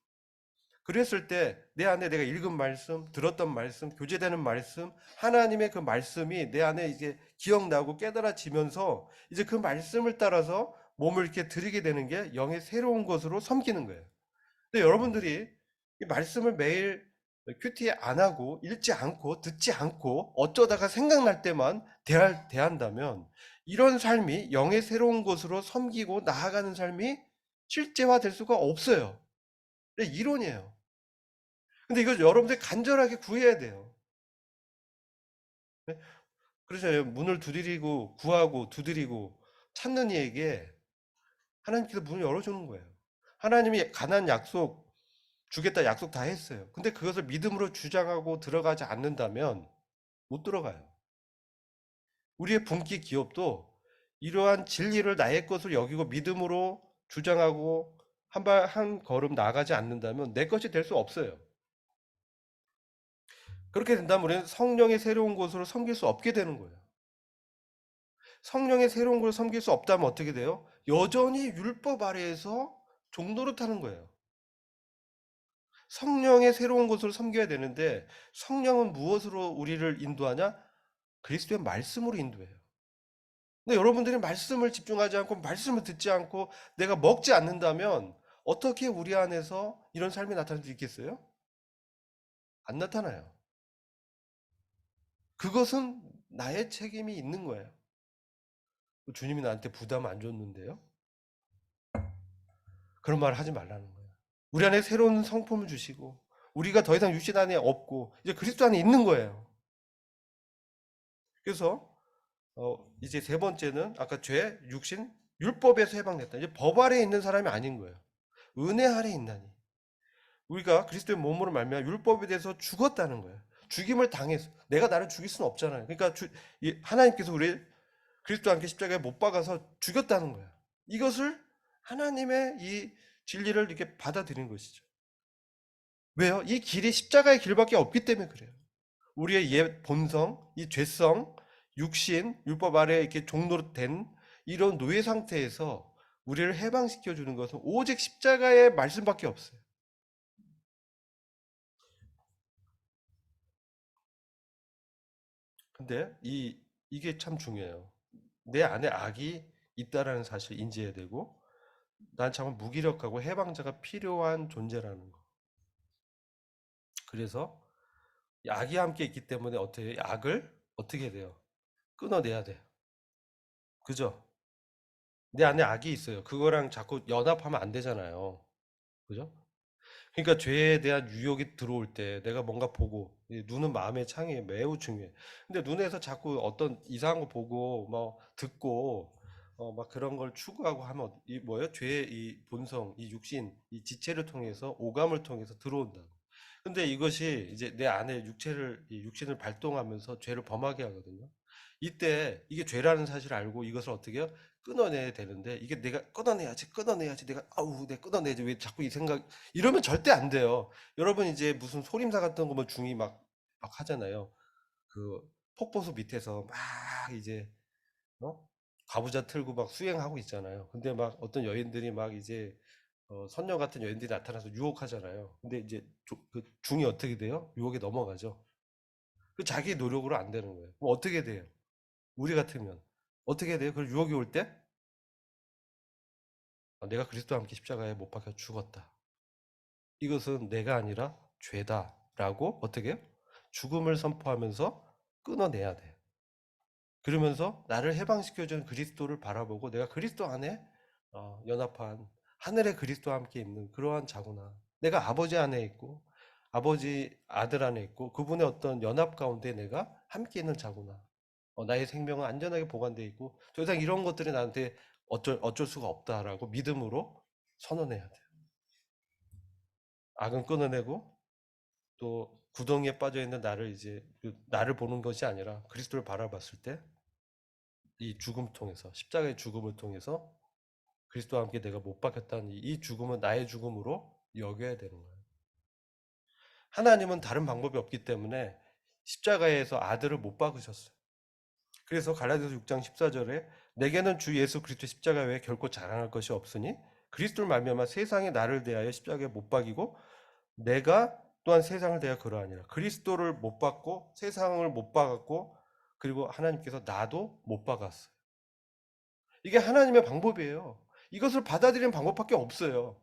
[SPEAKER 1] 그랬을 때 내 안에 내가 읽은 말씀, 들었던 말씀, 교제되는 말씀, 하나님의 그 말씀이 내 안에 이제 기억나고 깨달아지면서 이제 그 말씀을 따라서 몸을 이렇게 들이게 되는 게 영의 새로운 것으로 섬기는 거예요. 근데 여러분들이 이 말씀을 매일 큐티 안 하고 읽지 않고 듣지 않고 어쩌다가 생각날 때만 대한다면 이런 삶이 영의 새로운 것으로 섬기고 나아가는 삶이 실제화될 수가 없어요. 이론이에요. 근데 이걸 여러분들이 간절하게 구해야 돼요. 네? 그래서 문을 두드리고 구하고 두드리고 찾는 이에게 하나님께서 문을 열어주는 거예요. 하나님이 가난 약속 주겠다 약속 다 했어요. 근데 그것을 믿음으로 주장하고 들어가지 않는다면 못 들어가요. 우리의 분기 기업도 이러한 진리를 나의 것을 여기고 믿음으로 주장하고 한 걸음 나아가지 않는다면 내 것이 될 수 없어요. 그렇게 된다면 우리는 성령의 새로운 곳으로 섬길 수 없게 되는 거예요. 성령의 새로운 곳을 섬길 수 없다면 어떻게 돼요? 여전히 율법 아래에서 종노릇하는 거예요. 성령의 새로운 곳을 섬겨야 되는데 성령은 무엇으로 우리를 인도하냐? 그리스도의 말씀으로 인도해요. 근데 여러분들이 말씀을 집중하지 않고 말씀을 듣지 않고 내가 먹지 않는다면 어떻게 우리 안에서 이런 삶이 나타날 수 있겠어요? 안 나타나요. 그것은 나의 책임이 있는 거예요. 주님이 나한테 부담 안 줬는데요. 그런 말 하지 말라는 거예요. 우리 안에 새로운 성품을 주시고 우리가 더 이상 육신 안에 없고 이제 그리스도 안에 있는 거예요. 그래서 이제 세 번째는 아까 죄, 육신, 율법에서 해방됐다. 이제 법 아래에 있는 사람이 아닌 거예요. 은혜 아래에 있나니. 우리가 그리스도의 몸으로 말미암아 율법에 대해서 죽었다는 거예요. 죽임을 당했어. 내가 나를 죽일 수는 없잖아요. 그러니까 하나님께서 우리 그리스도와 함께 십자가에 못 박아서 죽였다는 거예요. 이것을 하나님의 이 진리를 이렇게 받아들이는 것이죠. 왜요? 이 길이 십자가의 길밖에 없기 때문에 그래요. 우리의 옛 본성, 이 죄성, 육신, 율법 아래에 이렇게 종노릇된 이런 노예 상태에서 우리를 해방시켜 주는 것은 오직 십자가의 말씀밖에 없어요. 근데 이게 참 중요해요. 내 안에 악이 있다라는 사실을 인지해야 되고 난 정말 무기력하고 해방자가 필요한 존재라는 거. 그래서 이 악이 함께 있기 때문에 어떻게 악을 어떻게 해야 돼요? 끊어내야 돼. 그죠? 내 안에 악이 있어요. 그거랑 자꾸 연합하면 안 되잖아요. 그죠? 그러니까 죄에 대한 유혹이 들어올 때 내가 뭔가 보고, 눈은 마음의 창이 매우 중요해. 근데 눈에서 자꾸 어떤 이상한 거 보고 뭐 듣고 막 그런 걸 추구하고 하면 이 뭐예요? 죄의 이 본성, 이 육신, 이 지체를 통해서 오감을 통해서 들어온다. 근데 이것이 이제 내 안에 이 육신을 발동하면서 죄를 범하게 하거든요. 이때 이게 죄라는 사실을 알고 이것을 어떻게 해요? 끊어내야 되는데, 이게 내가 끊어내야지, 내가 아우 내가 끊어내야지, 왜 자꾸 이 생각, 이러면 절대 안 돼요. 여러분 이제 무슨 소림사 같은 거뭐 중이 막 하잖아요. 그 폭포수 밑에서 막 이제 어? 가부좌 틀고 막 수행하고 있잖아요. 근데 막 어떤 여인들이 막 이제 선녀 같은 여인들이 나타나서 유혹하잖아요. 근데 이제 그 중이 어떻게 돼요? 유혹에 넘어가죠. 그 자기 노력으로 안 되는 거예요. 그럼 어떻게 돼요? 우리 같으면 어떻게 돼요? 그 유혹이 올 때, 내가 그리스도와 함께 십자가에 못 박혀 죽었다. 이것은 내가 아니라 죄다라고 어떻게 해요? 죽음을 선포하면서 끊어내야 돼. 그러면서 나를 해방시켜준 그리스도를 바라보고 내가 그리스도 안에 연합한 하늘의 그리스도와 함께 있는 그러한 자구나. 내가 아버지 안에 있고 아버지 아들 안에 있고 그분의 어떤 연합 가운데 내가 함께 있는 자구나. 나의 생명은 안전하게 보관되어 있고 더 이상 이런 것들이 나한테 어쩔 수가 없다라고 믿음으로 선언해야 돼. 악은 끊어내고 또 구덩이에 빠져 있는 나를 이제 나를 보는 것이 아니라 그리스도를 바라봤을 때 이 죽음 통해서 십자가의 죽음을 통해서 그리스도와 함께 내가 못 박혔다는 이 죽음은 나의 죽음으로 여겨야 되는 거예요. 하나님은 다른 방법이 없기 때문에 십자가에서 아들을 못 박으셨어요. 그래서 갈라디아서 6장 14절에 내게는 주 예수 그리스도 십자가 외에 결코 자랑할 것이 없으니 그리스도를 말미암아 세상이 나를 대하여 십자가에 못 박이고 내가 또한 세상을 대하여 그러하니라. 그리스도를 못 박고 세상을 못 박았고 그리고 하나님께서 나도 못 박았어요. 이게 하나님의 방법이에요. 이것을 받아들이는 방법밖에 없어요.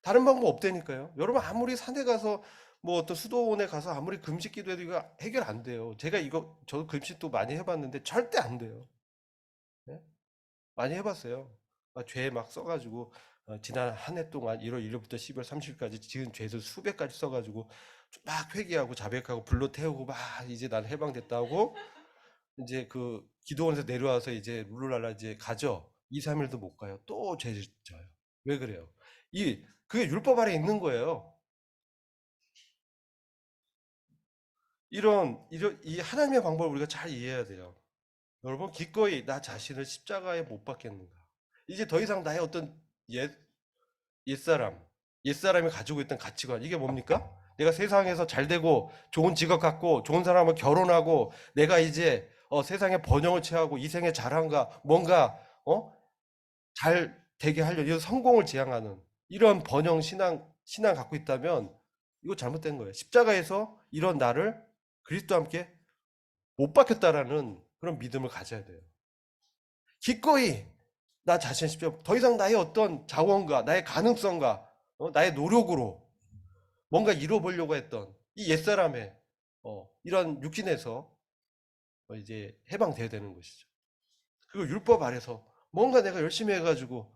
[SPEAKER 1] 다른 방법 없다니까요. 여러분 아무리 산에 가서 뭐 어떤 수도원에 가서 아무리 금식 기도해도 이거 해결 안 돼요. 제가 저도 금식도 많이 해봤는데 절대 안 돼요. 네? 많이 해봤어요. 죄 막 써가지고 지난 한 해 동안 1월 1일부터 12월 30일까지 지은 죄를 수백 가지 써가지고 막 회개하고 자백하고 불로 태우고 막 이제 난 해방됐다고 이제 그 기도원에서 내려와서 이제 룰루랄라 이제 가죠. 2, 3일도 못 가요. 또 죄 져요. 왜 그래요? 그게 율법 아래 있는 거예요. 이 하나님의 방법을 우리가 잘 이해해야 돼요. 여러분, 기꺼이 나 자신을 십자가에 못 박겠는가? 이제 더 이상 나의 어떤 옛, 옛사람, 옛사람이 가지고 있던 가치관, 이게 뭡니까? 내가 세상에서 잘 되고, 좋은 직업 갖고, 좋은 사람과 결혼하고, 내가 이제, 세상에 번영을 취하고, 이 생의 자랑과 뭔가, 잘 되게 하려, 이 성공을 지향하는, 이런 번영 신앙 갖고 있다면, 이거 잘못된 거예요. 십자가에서 이런 나를 그리스도와 함께 못 박혔다라는 그런 믿음을 가져야 돼요. 기꺼이 나 자신 십자가, 더 이상 나의 어떤 자원과 나의 가능성과 나의 노력으로 뭔가 이뤄보려고 했던 이 옛사람의 이런 육신에서 이제 해방돼야 되는 것이죠. 그리고 율법 아래서 뭔가 내가 열심히 해가지고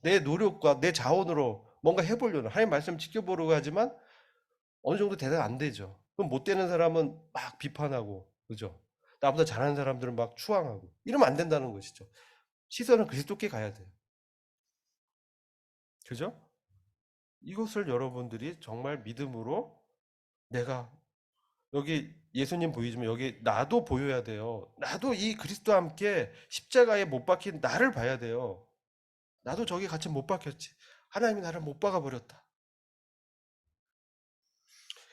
[SPEAKER 1] 내 노력과 내 자원으로 뭔가 해보려는 하나님 말씀 지켜보려고 하지만 어느 정도 대답 안 되죠. 그럼 못 되는 사람은 막 비판하고, 그죠? 나보다 잘하는 사람들은 막 추앙하고, 이러면 안 된다는 것이죠. 시선은 그리스도께 가야 돼요. 그죠? 이것을 여러분들이 정말 믿음으로 내가 여기 예수님 보이지만 여기 나도 보여야 돼요. 나도 이 그리스도와 함께 십자가에 못 박힌 나를 봐야 돼요. 나도 저기 같이 못 박혔지. 하나님이 나를 못 박아 버렸다.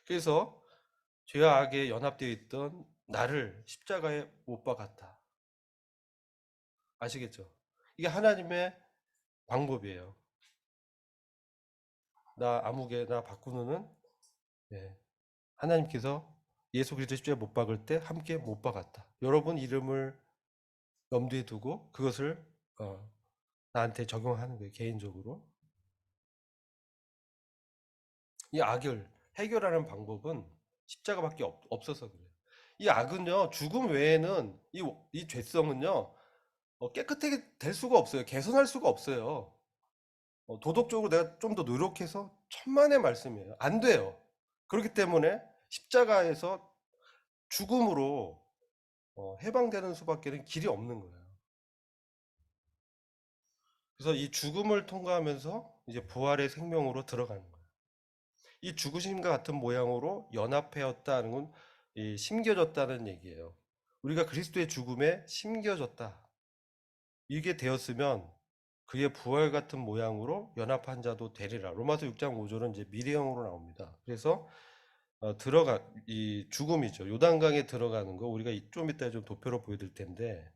[SPEAKER 1] 그래서 죄와 악에 연합되어 있던 나를 십자가에 못 박았다. 아시겠죠? 이게 하나님의 방법이에요. 나 아무개나 바꾸는 예, 하나님께서 예수 그리스도 십자가에 못 박을 때 함께 못 박았다. 여러분 이름을 염두에 두고 그것을 나한테 적용하는 거예요. 개인적으로. 이 악을 해결하는 방법은 십자가밖에 없어서 그래요. 이 악은요, 죽음 외에는 이 죄성은요, 깨끗하게 될 수가 없어요. 개선할 수가 없어요. 도덕적으로 내가 좀 더 노력해서 천만의 말씀이에요. 안 돼요. 그렇기 때문에 십자가에서 죽음으로 해방되는 수밖에는 길이 없는 거예요. 그래서 이 죽음을 통과하면서 이제 부활의 생명으로 들어가는 거예요. 이 죽으심과 같은 모양으로 연합하였다는 건 심겨졌다는 얘기예요. 우리가 그리스도의 죽음에 심겨졌다. 이게 되었으면 그의 부활 같은 모양으로 연합한 자도 되리라. 로마서 6장 5절은 이제 미래형으로 나옵니다. 그래서 이 죽음이죠. 요단강에 들어가는 거 우리가 좀 이따 좀 도표로 보여드릴 텐데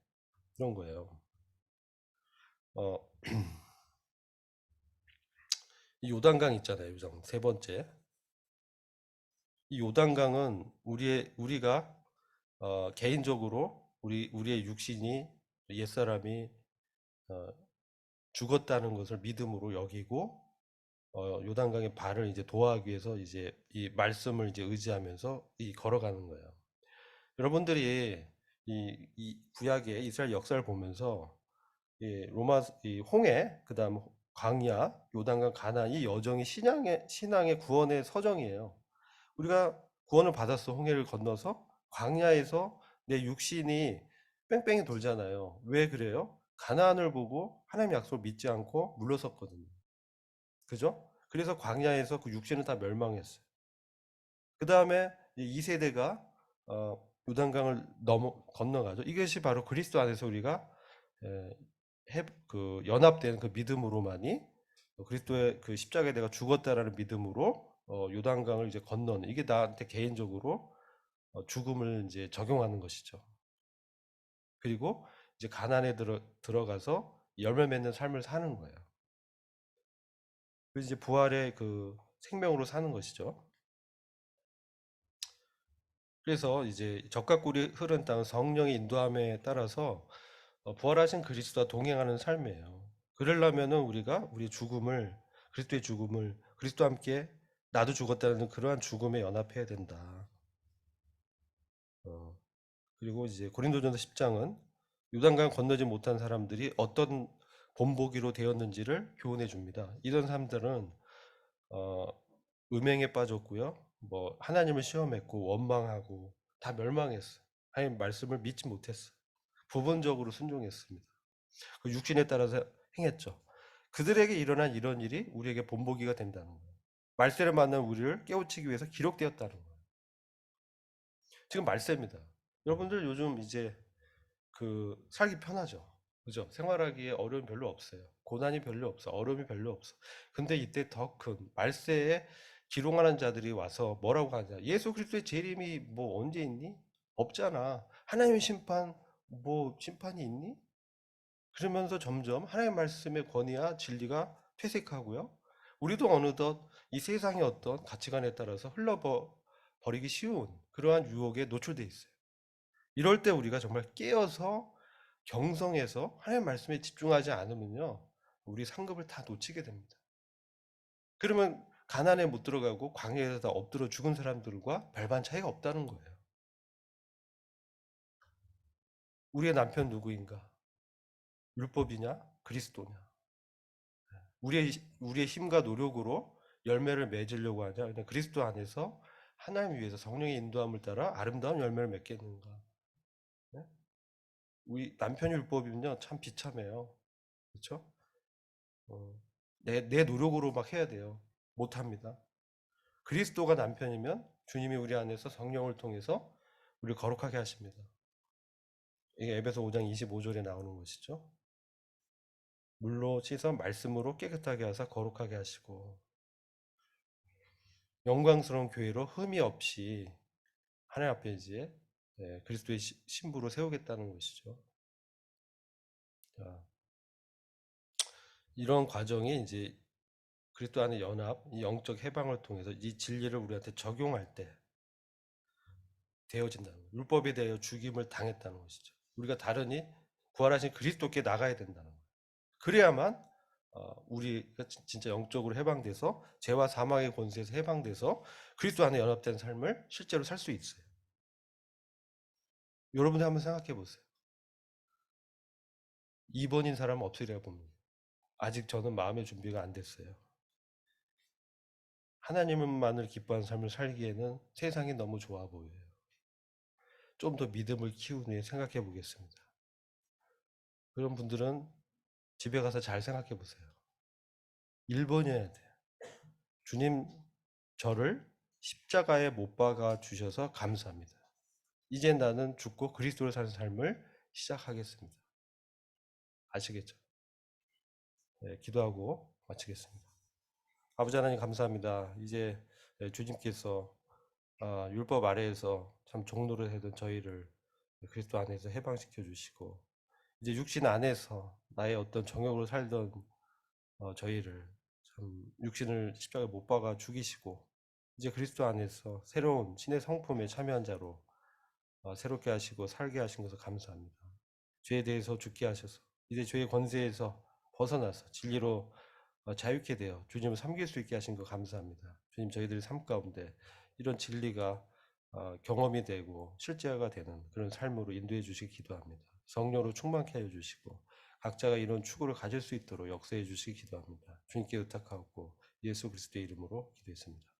[SPEAKER 1] 그런 거예요. 어, 이 요단강 있잖아요. 요단 세 번째. 이 요단강은 우리가 개인적으로 우리의 육신이 옛사람이 어, 죽었다는 것을 믿음으로 여기고 요단강의 발을 이제 도하기 위해서 이제 이 말씀을 이제 의지하면서 걸어가는 거예요. 여러분들이 이 구약의 이스라엘 역사를 보면서 이 홍해, 그다음 광야, 요단강, 가나안 이 여정이 신앙의 구원의 서정이에요. 우리가 구원을 받았어. 홍해를 건너서 광야에서 내 육신이 뺑뺑이 돌잖아요. 왜 그래요? 가나안을 보고 하나님 약속을 믿지 않고 물러섰거든요. 그죠? 그래서 광야에서 그 육신은 다 멸망했어요. 그 다음에 이 세대가 요단강을 건너가죠. 이것이 바로 그리스도 안에서 우리가 에, 그 연합된 그 믿음으로만이 그리스도의 그 십자가에 내가 죽었다라는 믿음으로 요단강을 이제 건너는 이게 나한테 개인적으로 죽음을 이제 적용하는 것이죠. 그리고 이제 가난에 들어가서 열매 맺는 삶을 사는 거예요. 그래서 이제 부활의 그 생명으로 사는 것이죠. 그래서 이제 적과 꿀이 흐른 땅은 성령의 인도함에 따라서 부활하신 그리스도와 동행하는 삶이에요. 그러려면은 우리가 우리 죽음을 그리스도의 죽음을 그리스도와 함께 나도 죽었다는 그러한 죽음에 연합해야 된다. 어, 그리고 이제 고린도전서 10장은 요단강 건너지 못한 사람들이 어떤 본보기로 되었는지를 교훈해 줍니다. 이런 사람들은 어, 음행에 빠졌고요. 뭐 하나님을 시험했고 원망하고 다 멸망했어. 하나님 말씀을 믿지 못했어. 부분적으로 순종했습니다. 그 육신에 따라서 행했죠. 그들에게 일어난 이런 일이 우리에게 본보기가 된다는 거예요. 말세를 만난 우리를 깨우치기 위해서 기록되었다는 거예요. 지금 말세입니다. 여러분들 요즘 이제 그 살기 편하죠. 그죠? 생활하기에 어려움이 별로 없어요. 고난이 별로 없어. 어려움이 별로 없어. 근데 이때 더 큰 말세에 기롱하는 자들이 와서 뭐라고 하냐. 예수 그리스도의 재림이 뭐 언제 있니? 없잖아. 하나님의 심판, 뭐 심판이 있니? 그러면서 점점 하나님의 말씀의 권위와 진리가 퇴색하고요. 우리도 어느덧 이 세상의 어떤 가치관에 따라서 흘러버리기 쉬운 그러한 유혹에 노출돼 있어요. 이럴 때 우리가 정말 깨어서 경성해서 하나님 말씀에 집중하지 않으면요. 우리 상급을 다 놓치게 됩니다. 그러면 가난에 못 들어가고 광야에서 다 엎드려 죽은 사람들과 별반 차이가 없다는 거예요. 우리의 남편 누구인가? 율법이냐? 그리스도냐? 우리의 힘과 노력으로 열매를 맺으려고 하냐? 그냥 그리스도 안에서 하나님 위해서 성령의 인도함을 따라 아름다운 열매를 맺겠는가? 네? 우리 남편 율법이면요 참 비참해요. 그렇죠? 내 노력으로 막 해야 돼요. 못합니다. 그리스도가 남편이면 주님이 우리 안에서 성령을 통해서 우리를 거룩하게 하십니다. 이게 에베소 5장 25절에 나오는 것이죠. 물로 씻어 말씀으로 깨끗하게 하사 거룩하게 하시고 영광스러운 교회로 흠이 없이 하나님 앞에 이제 그리스도의 신부로 세우겠다는 것이죠. 자, 이런 과정이 이제 그리스도 안의 연합, 이 영적 해방을 통해서 이 진리를 우리한테 적용할 때 되어진다는 거예요. 율법에 대하여 죽임을 당했다는 것이죠. 우리가 다르니 부활하신 그리스도께 나가야 된다는 거예요. 그래야만 우리가 진짜 영적으로 해방돼서 죄와 사망의 권세에서 해방돼서 그리스도 안에 연합된 삶을 실제로 살 수 있어요. 여러분들 한번 생각해 보세요. 2번인 사람 없으리라 봅니다. 아직 저는 마음의 준비가 안 됐어요. 하나님만을 기뻐하는 삶을 살기에는 세상이 너무 좋아 보여요. 좀 더 믿음을 키운 후에 생각해 보겠습니다. 그런 분들은 집에 가서 잘 생각해 보세요. 1번이어야 돼요. 주님, 저를 십자가에 못 박아 주셔서 감사합니다. 이제 나는 죽고 그리스도를 사는 삶을 시작하겠습니다. 아시겠죠? 네, 기도하고 마치겠습니다. 아버지 하나님 감사합니다. 이제 주님께서 율법 아래에서 참 종노를 하던 저희를 그리스도 안에서 해방시켜 주시고, 이제 육신 안에서 나의 어떤 정욕으로 살던 저희를 참 육신을 십자가에 못 박아 죽이시고, 이제 그리스도 안에서 새로운 신의 성품에 참여한 자로 새롭게 하시고 살게 하신 것을 감사합니다. 죄에 대해서 죽게 하셔서 이제 죄의 권세에서 벗어나서 진리로 자유케 되어 주님을 섬길 수 있게 하신 것 감사합니다. 주님, 저희들의 삶 가운데 이런 진리가 경험이 되고 실제화가 되는 그런 삶으로 인도해 주시기 기도합니다. 성령으로 충만케 하여 주시고 각자가 이런 추구를 가질 수 있도록 역사해 주시기 기도합니다. 주님께 의탁하고 예수 그리스도의 이름으로 기도했습니다.